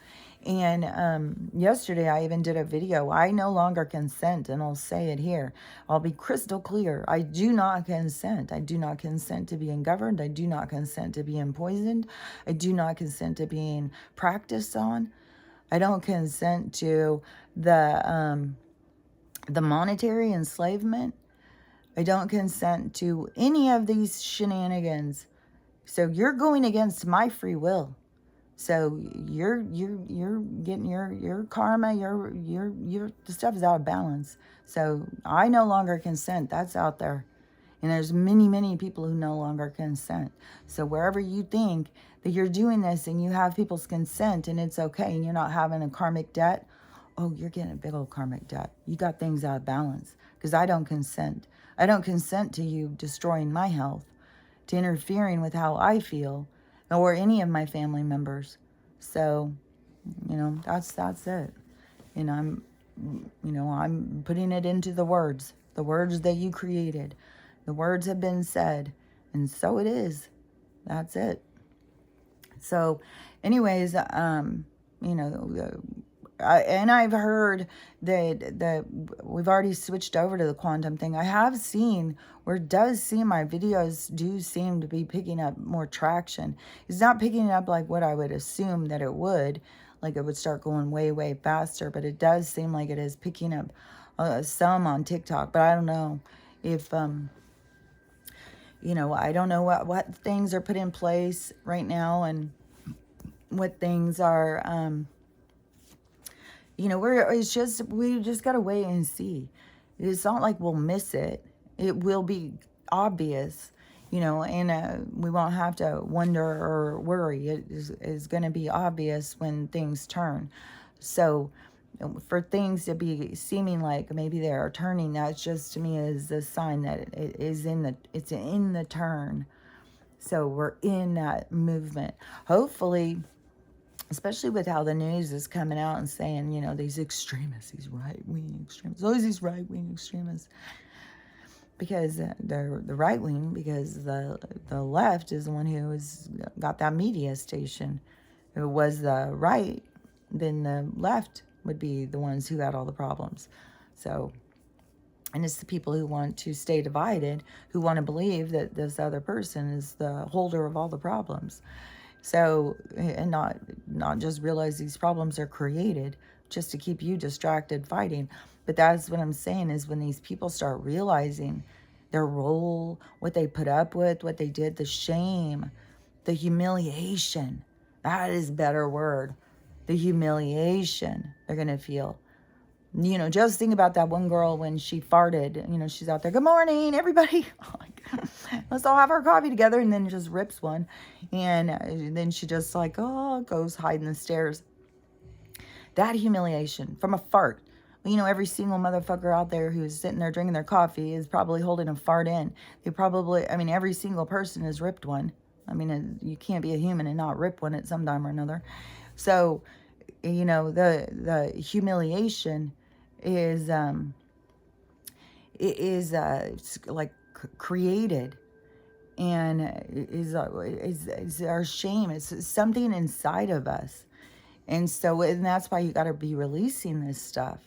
[SPEAKER 1] And yesterday I even did a video. I no longer consent, and I'll say it here. I'll be crystal clear. I do not consent. I do not consent to being governed. I do not consent to being poisoned. I do not consent to being practiced on. I don't consent to the monetary enslavement. I don't consent to any of these shenanigans. So you're going against my free will. So you're getting your karma, your the stuff is out of balance. So I no longer consent. That's out there. And there's many people who no longer consent. So wherever you think that you're doing this and you have people's consent and it's okay and you're not having a karmic debt, oh, you're getting a big old karmic debt. You got things out of balance, because I don't consent. I don't consent to you destroying my health, to interfering with how I feel, or any of my family members. So, you know, that's it. And I'm putting it into the words that you created. The words have been said, and so it is. That's it. So, anyways, you know, I've heard that we've already switched over to the quantum thing. I have seen where it does seem my videos do seem to be picking up more traction. It's not picking up like what I would assume that it would, like it would start going way faster, but it does seem like it is picking up some on TikTok. But I don't know if you know, I don't know what things are put in place right now and what things are, you know, we just got to wait and see. It's not like we'll miss it. It will be obvious, you know, and we won't have to wonder or worry. It is going to be obvious when things turn. So for things to be seeming like maybe they are turning, that's just to me is a sign that it's in the turn. So we're in that movement. Hopefully, especially with how the news is coming out and saying, you know, these extremists, these right-wing extremists, always these right-wing extremists, because they're the right-wing, because the left is the one who has got that media station. If it was the right, then the left would be the ones who had all the problems. So And it's the people who want to stay divided, who want to believe that this other person is the holder of all the problems. So, and not just realize these problems are created just to keep you distracted fighting. But that's what I'm saying, is when these people start realizing their role, what they put up with, what they did, the shame, the humiliation. That is a better word. The humiliation they're going to feel. You know, just think about that one girl when she farted. You know, she's out there, good morning, everybody. Like, let's all have our coffee together. And then just rips one. And then she just like, oh, goes hide in the stairs. That humiliation from a fart. You know, every single motherfucker out there who's sitting there drinking their coffee is probably holding a fart in. They probably, I mean, every single person has ripped one. I mean, you can't be a human and not rip one at some time or another. So, you know, the humiliation is like created, and is our shame. It's something inside of us. And so, and that's why you got to be releasing this stuff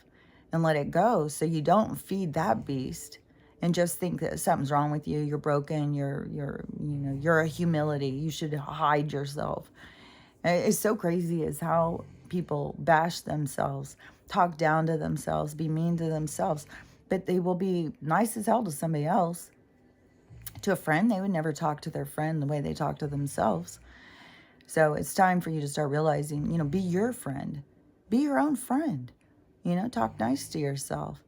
[SPEAKER 1] and let it go, so you don't feed that beast and just think that something's wrong with you, you're broken, you're a humility, you should hide yourself. It's so crazy is how people bash themselves, talk down to themselves, be mean to themselves, but they will be nice as hell to somebody else. To a friend, they would never talk to their friend the way they talk to themselves. So it's time for you to start realizing, you know, be your friend. Be your own friend. You know, talk nice to yourself.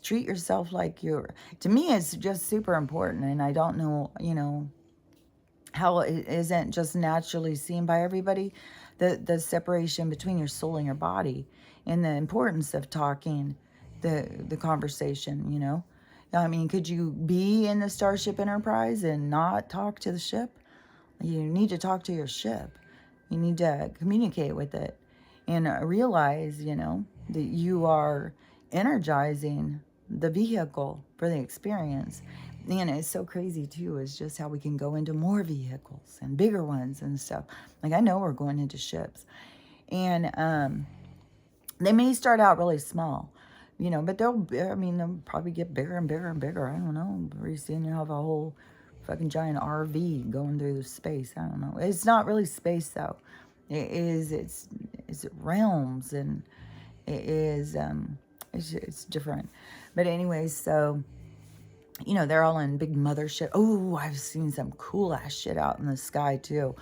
[SPEAKER 1] Treat yourself like to me, it's just super important. And I don't know, you know, how it isn't just naturally seen by everybody. The separation between your soul and your body, and the importance of talking, the conversation, you know. I mean, could you be in the Starship Enterprise and not talk to the ship? You need to talk to your ship. You need to communicate with it and realize, you know, that you are energizing the vehicle for the experience. And it's so crazy too, is just how we can go into more vehicles and bigger ones and stuff. Like, I know we're going into ships, and they may start out really small, you know, but they'll probably get bigger and bigger and bigger. I don't know. Pretty soon you'll have a whole fucking giant RV going through the space. I don't know. It's not really space though. It's realms, and it is it's different. But anyways, so, you know, they're all in big mothership. Oh, I've seen some cool ass shit out in the sky too.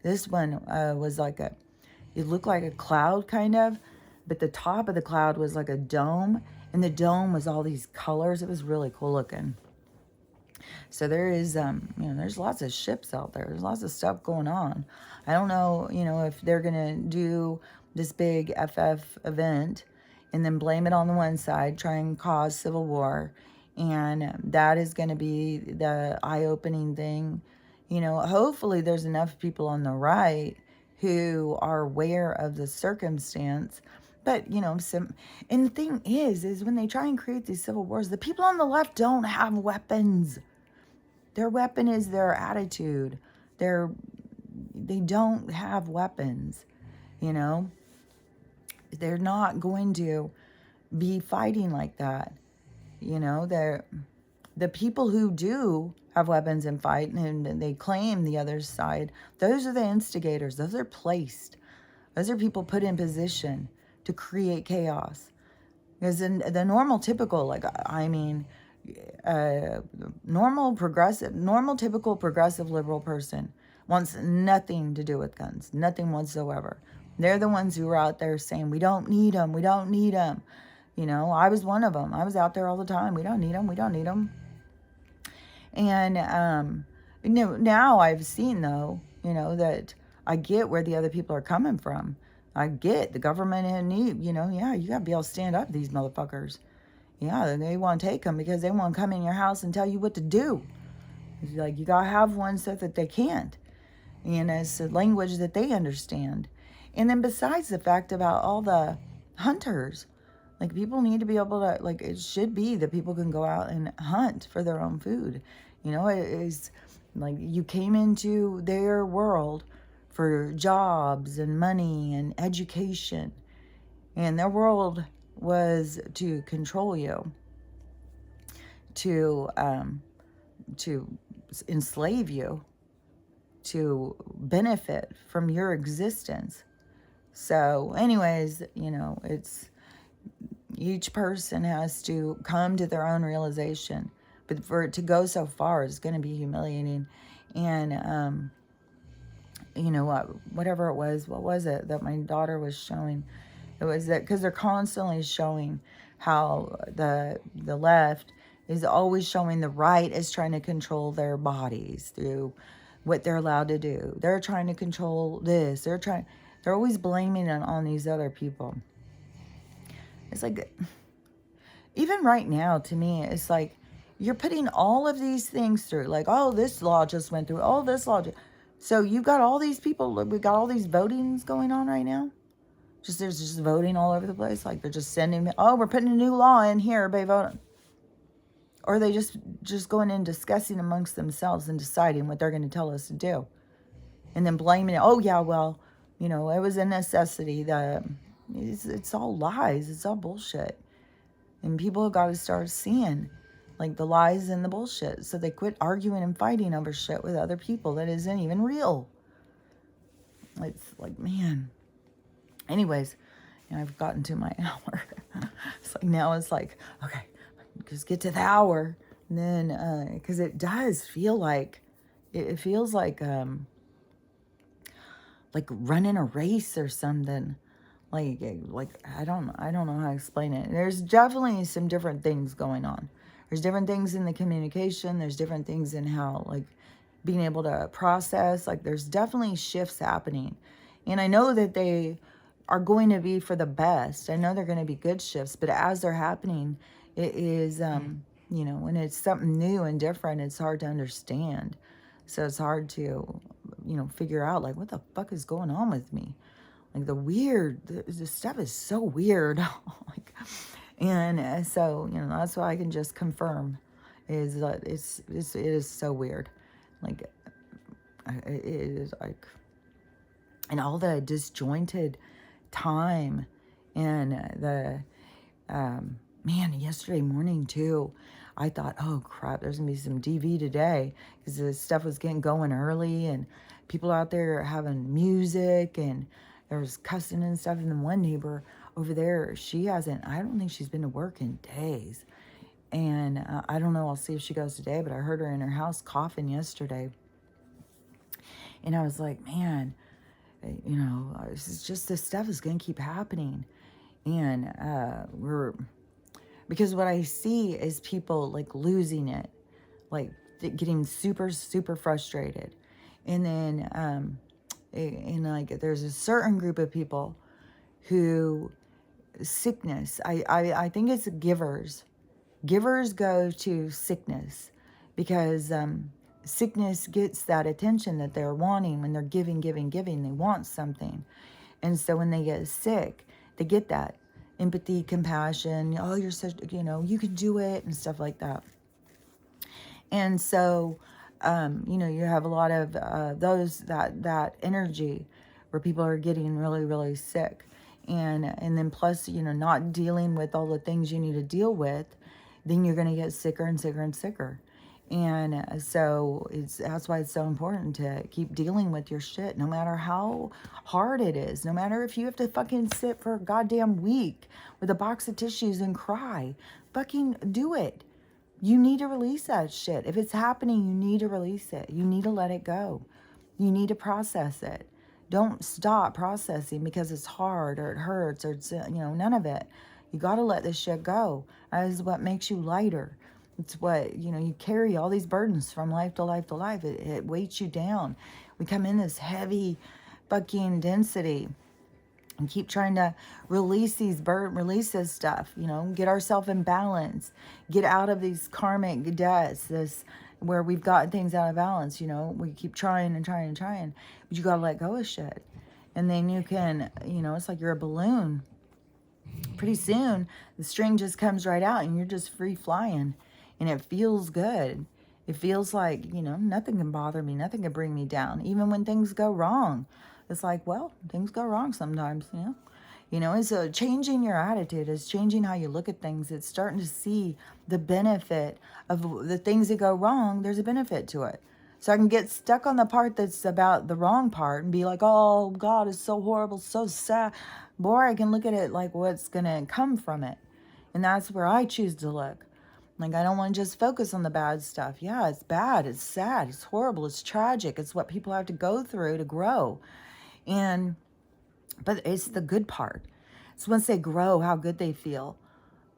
[SPEAKER 1] This one was like it looked like a cloud kind of, but the top of the cloud was like a dome, and the dome was all these colors. It was really cool looking. So there is, you know, there's lots of ships out there. There's lots of stuff going on. I don't know, you know, if they're going to do this big FF event and then blame it on the one side, try and cause civil war. And that is going to be the eye-opening thing. You know, hopefully there's enough people on the right who are aware of the circumstance. But, you know, and the thing is when they try and create these civil wars, the people on the left don't have weapons. Their weapon is their attitude. They don't have weapons, you know. They're not going to be fighting like that. You know, the people who do have weapons and fight and they claim the other side, those are the instigators. Those are placed. Those are people put in position to create chaos. Because in the normal, typical, like, I mean, normal, typical, progressive, liberal person wants nothing to do with guns. Nothing whatsoever. They're the ones who are out there saying, we don't need them. We don't need them. You know, I was one of them. I was out there all the time. We don't need them. We don't need them. And, you know, now I've seen, though, you know, that I get where the other people are coming from. I get the government in need, you know, yeah, you got to be able to stand up to these motherfuckers. Yeah, they want to take them because they want to come in your house and tell you what to do. It's like, you got to have one so that they can't. And it's a language that they understand. And then besides the fact about all the hunters, like, people need to be able to, like, it should be that people can go out and hunt for their own food. You know, it is like you came into their world for jobs and money and education. And their world was to control you. to enslave you, to benefit from your existence. So anyways, it's each person has to come to their own realization. But for it to go so far is going to be humiliating. And, whatever it was, what was it that my daughter was showing? It was that because they're constantly showing how the left is always showing the right is trying to control their bodies through what they're allowed to do. They're trying to control this. They're always blaming it on these other people. It's like, even right now, to me, it's like you're putting all of these things through. Like, oh, this law just went through. Oh, this law. So you've got all these people. We got all these votings going on right now. There's just voting all over the place. Like they're just sending, oh, we're putting a new law in here, everybody vote. Or they just going in discussing amongst themselves and deciding what they're going to tell us to do. And then blaming it. Oh, yeah, well, it was a necessity. It's all lies. It's all bullshit. And people have got to start seeing like the lies and the bullshit. So they quit arguing and fighting over shit with other people that isn't even real. It's like, man. Anyways, I've gotten to my hour. It's like now it's like, okay, just get to the hour. And then, because it does feel like, it feels like running a race or something. Like I don't know how to explain it. There's definitely some different things going on. There's different things in the communication. There's different things in how, like, being able to process. Like, there's definitely shifts happening. And I know that they are going to be for the best. I know they're going to be good shifts, but as they're happening, it is, when it's something new and different, it's hard to understand. So it's hard to, figure out, like, what the fuck is going on with me? Like, the stuff is so weird. Like, and so, that's what I can just confirm is that it is so weird. Like, it is like, and all the disjointed time and man, yesterday morning too, I thought, oh crap, there's gonna be some DV today because the stuff was getting going early and people out there having music and there was cussing and stuff. And then one neighbor over there, I don't think she's been to work in days. And I don't know, I'll see if she goes today, but I heard her in her house coughing yesterday. And I was like, man, it's just this stuff is going to keep happening. And because what I see is people like losing it, like getting super, super frustrated. And then, and like there's a certain group of people who sickness, I think it's givers. Givers go to sickness because sickness gets that attention that they're wanting when they're giving. They want something. And so when they get sick, they get that empathy, compassion. Oh, you're such, you can do it and stuff like that. And so, you have a lot of that energy where people are getting really, really sick. And then plus, not dealing with all the things you need to deal with, then you're going to get sicker and sicker and sicker. And so that's why it's so important to keep dealing with your shit, no matter how hard it is, no matter if you have to fucking sit for a goddamn week with a box of tissues and cry, fucking do it. You need to release that shit. If it's happening, you need to release it. You need to let it go. You need to process it. Don't stop processing because it's hard or it hurts or it's, none of it. You got to let this shit go. That is what makes you lighter. It's what, you carry all these burdens from life to life to life. It weights you down. We come in this heavy fucking density and keep trying to release this stuff, get ourselves in balance, get out of these karmic debts, where we've gotten things out of balance, we keep trying and trying and trying, but you got to let go of shit. And then you can, it's like you're a balloon. Pretty soon, the string just comes right out and you're just free flying. And it feels good. It feels like, nothing can bother me. Nothing can bring me down. Even when things go wrong. It's like, well, things go wrong sometimes, You know, it's changing your attitude. It's changing how you look at things. It's starting to see the benefit of the things that go wrong. There's a benefit to it. So I can get stuck on the part that's about the wrong part and be like, oh, God, it's so horrible, so sad. Or I can look at it like what's going to come from it. And that's where I choose to look. Like, I don't want to just focus on the bad stuff. Yeah, it's bad. It's sad. It's horrible. It's tragic. It's what people have to go through to grow. But it's the good part. It's once they grow, how good they feel.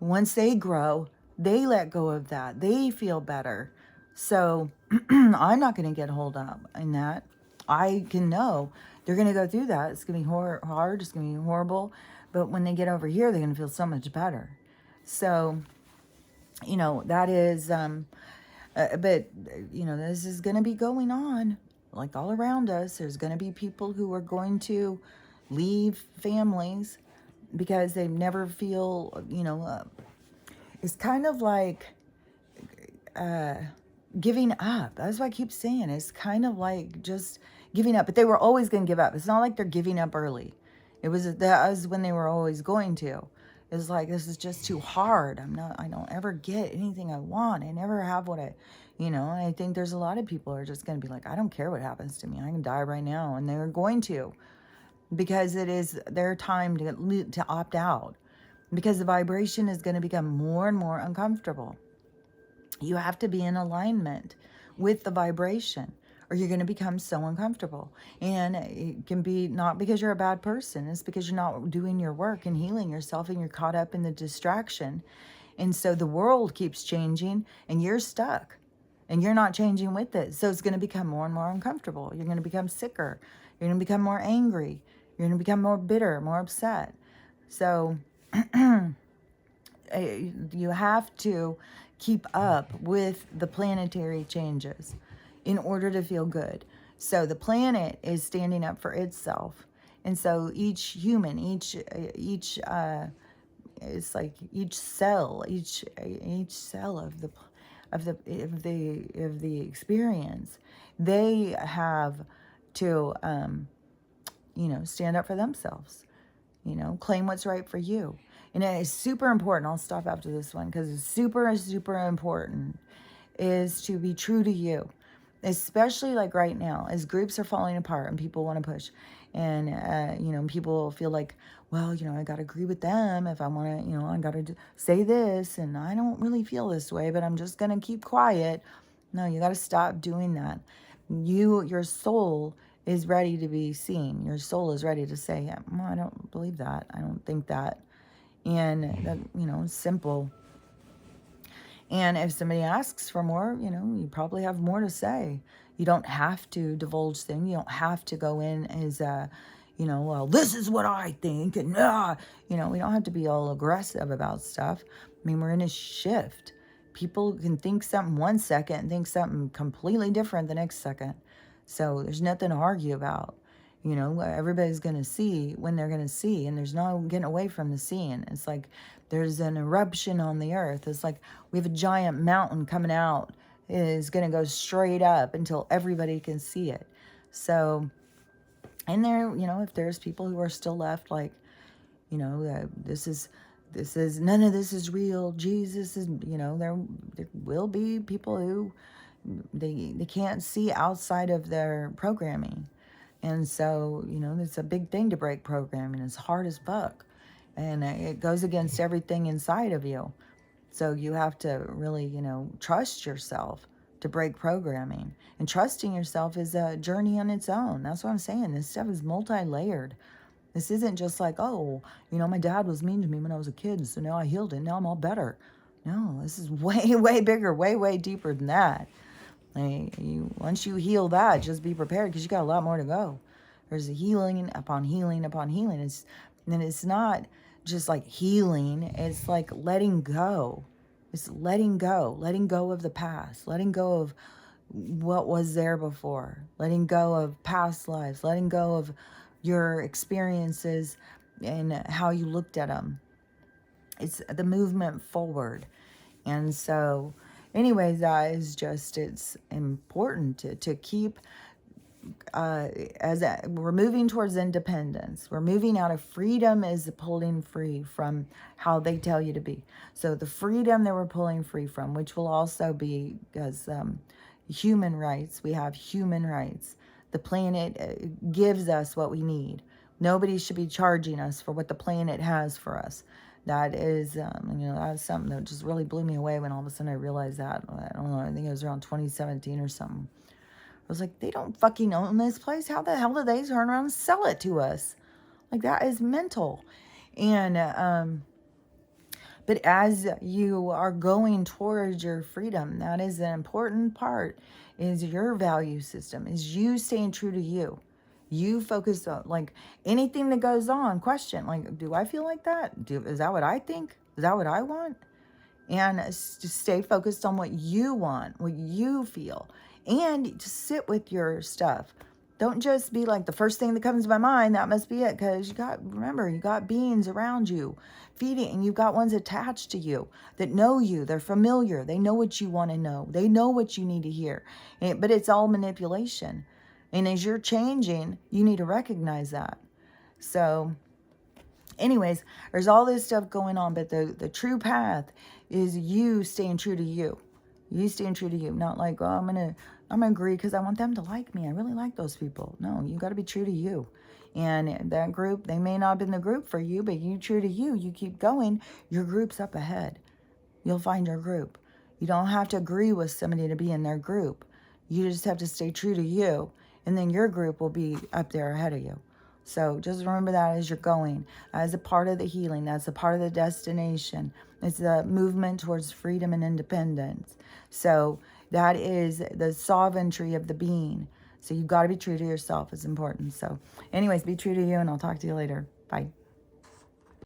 [SPEAKER 1] Once they grow, they let go of that. They feel better. So I'm not going to get hold up in that. I can know they're going to go through that. It's going to be hard. It's going to be horrible. But when they get over here, they're going to feel so much better. So, you know, that is, but, you know, this is going to be going on like all around us. There's going to be people who are going to leave families because they never feel, you know, it's kind of like giving up. That's what I keep saying. It's kind of like just giving up, but they were always going to give up. It's not like they're giving up early. That was when they were always going to. It's like, this is just too hard. I don't ever get anything I want. I never have what you know, I think there's a lot of people who are just going to be like, I don't care what happens to me. I can die right now. And they're going to, because it is their time to opt out, because the vibration is going to become more and more uncomfortable. You have to be in alignment with the vibration, or you're going to become so uncomfortable. And it can be not because you're a bad person. It's because you're not doing your work and healing yourself, and you're caught up in the distraction. And so the world keeps changing and you're stuck and you're not changing with it. So it's going to become more and more uncomfortable. You're going to become sicker. You're going to become more angry. You're going to become more bitter, more upset. So you have to keep up with the planetary changes in order to feel good. So the planet is standing up for itself. And so each human, each it's like each cell of the experience, they have to you know, stand up for themselves, you know, claim what's right for you. And it is super important. I'll stop after this one because it's super important, is to be true to you, especially like right now as groups are falling apart and people want to push. And, you know, people feel like, well, you know, I got to agree with them if I want to, you know, I got to say this, and I don't really feel this way, but I'm just going to keep quiet. No, you got to stop doing that. Your soul is ready to be seen. Your soul is ready to say, well, I don't believe that. I don't think that. And that, you know, it's simple. And if somebody asks for more, you know, you probably have more to say. You don't have to divulge things. You don't have to go in as you know, well, this is what I think. And, you know, we don't have to be all aggressive about stuff. I mean, we're in a shift. People can think something one second and think something completely different the next second. So there's nothing to argue about. You know, everybody's going to see when they're going to see, and there's no getting away from the seeing. It's like there's an eruption on the earth. It's like we have a giant mountain coming out. It is going to go straight up until everybody can see it. So, and there, you know, if there's people who are still left, like, you know, this is none of this is real. Jesus is, you know, there will be people who they can't see outside of their programming. And so, you know, it's a big thing to break programming. It's hard as fuck. And it goes against everything inside of you. So you have to really, you know, trust yourself to break programming. And trusting yourself is a journey on its own. That's what I'm saying. This stuff is multi-layered. This isn't just like, oh, you know, my dad was mean to me when I was a kid, so now I healed it. Now I'm all better. No, this is way, way bigger, way, way deeper than that. Once you heal that, just be prepared because you got a lot more to go. There's a healing upon healing upon healing. It's not just like healing. It's like letting go. It's letting go of the past, letting go of what was there before, letting go of past lives, letting go of your experiences and how you looked at them. It's the movement forward. And so anyways, that is just, it's important to keep we're moving towards independence. We're moving out of freedom is pulling free from how they tell you to be. So the freedom that we're pulling free from, which will also be as human rights. We have human rights. The planet gives us what we need. Nobody should be charging us for what the planet has for us. That is, that's something that just really blew me away when all of a sudden I realized that. I don't know, I think it was around 2017 or something. I was like, they don't fucking own this place. How the hell did they turn around and sell it to us? Like, that is mental. And, but as you are going towards your freedom, that is an important part, is your value system, is you staying true to you. You focus on, like, anything that goes on, question, like, do I feel like that? Is that what I think? Is that what I want? And just stay focused on what you want, what you feel, and just sit with your stuff. Don't just be like, the first thing that comes to my mind, that must be it. Because remember, you got beings around you feeding, and you've got ones attached to you that know you. They're familiar. They know what you want to know. They know what you need to hear. But it's all manipulation. And as you're changing, you need to recognize that. So anyways, there's all this stuff going on, but the true path is you staying true to you. You staying true to you. Not like, oh, I'm gonna agree because I want them to like me. I really like those people. No, you got to be true to you. And that group, they may not have been the group for you, but you true to you. You keep going. Your group's up ahead. You'll find your group. You don't have to agree with somebody to be in their group. You just have to stay true to you, and then your group will be up there ahead of you. So just remember that as you're going, as a part of the healing. That's a part of the destination. It's a movement towards freedom and independence. So that is the sovereignty of the being. So you've got to be true to yourself. It's important. So anyways, be true to you, and I'll talk to you later. Bye.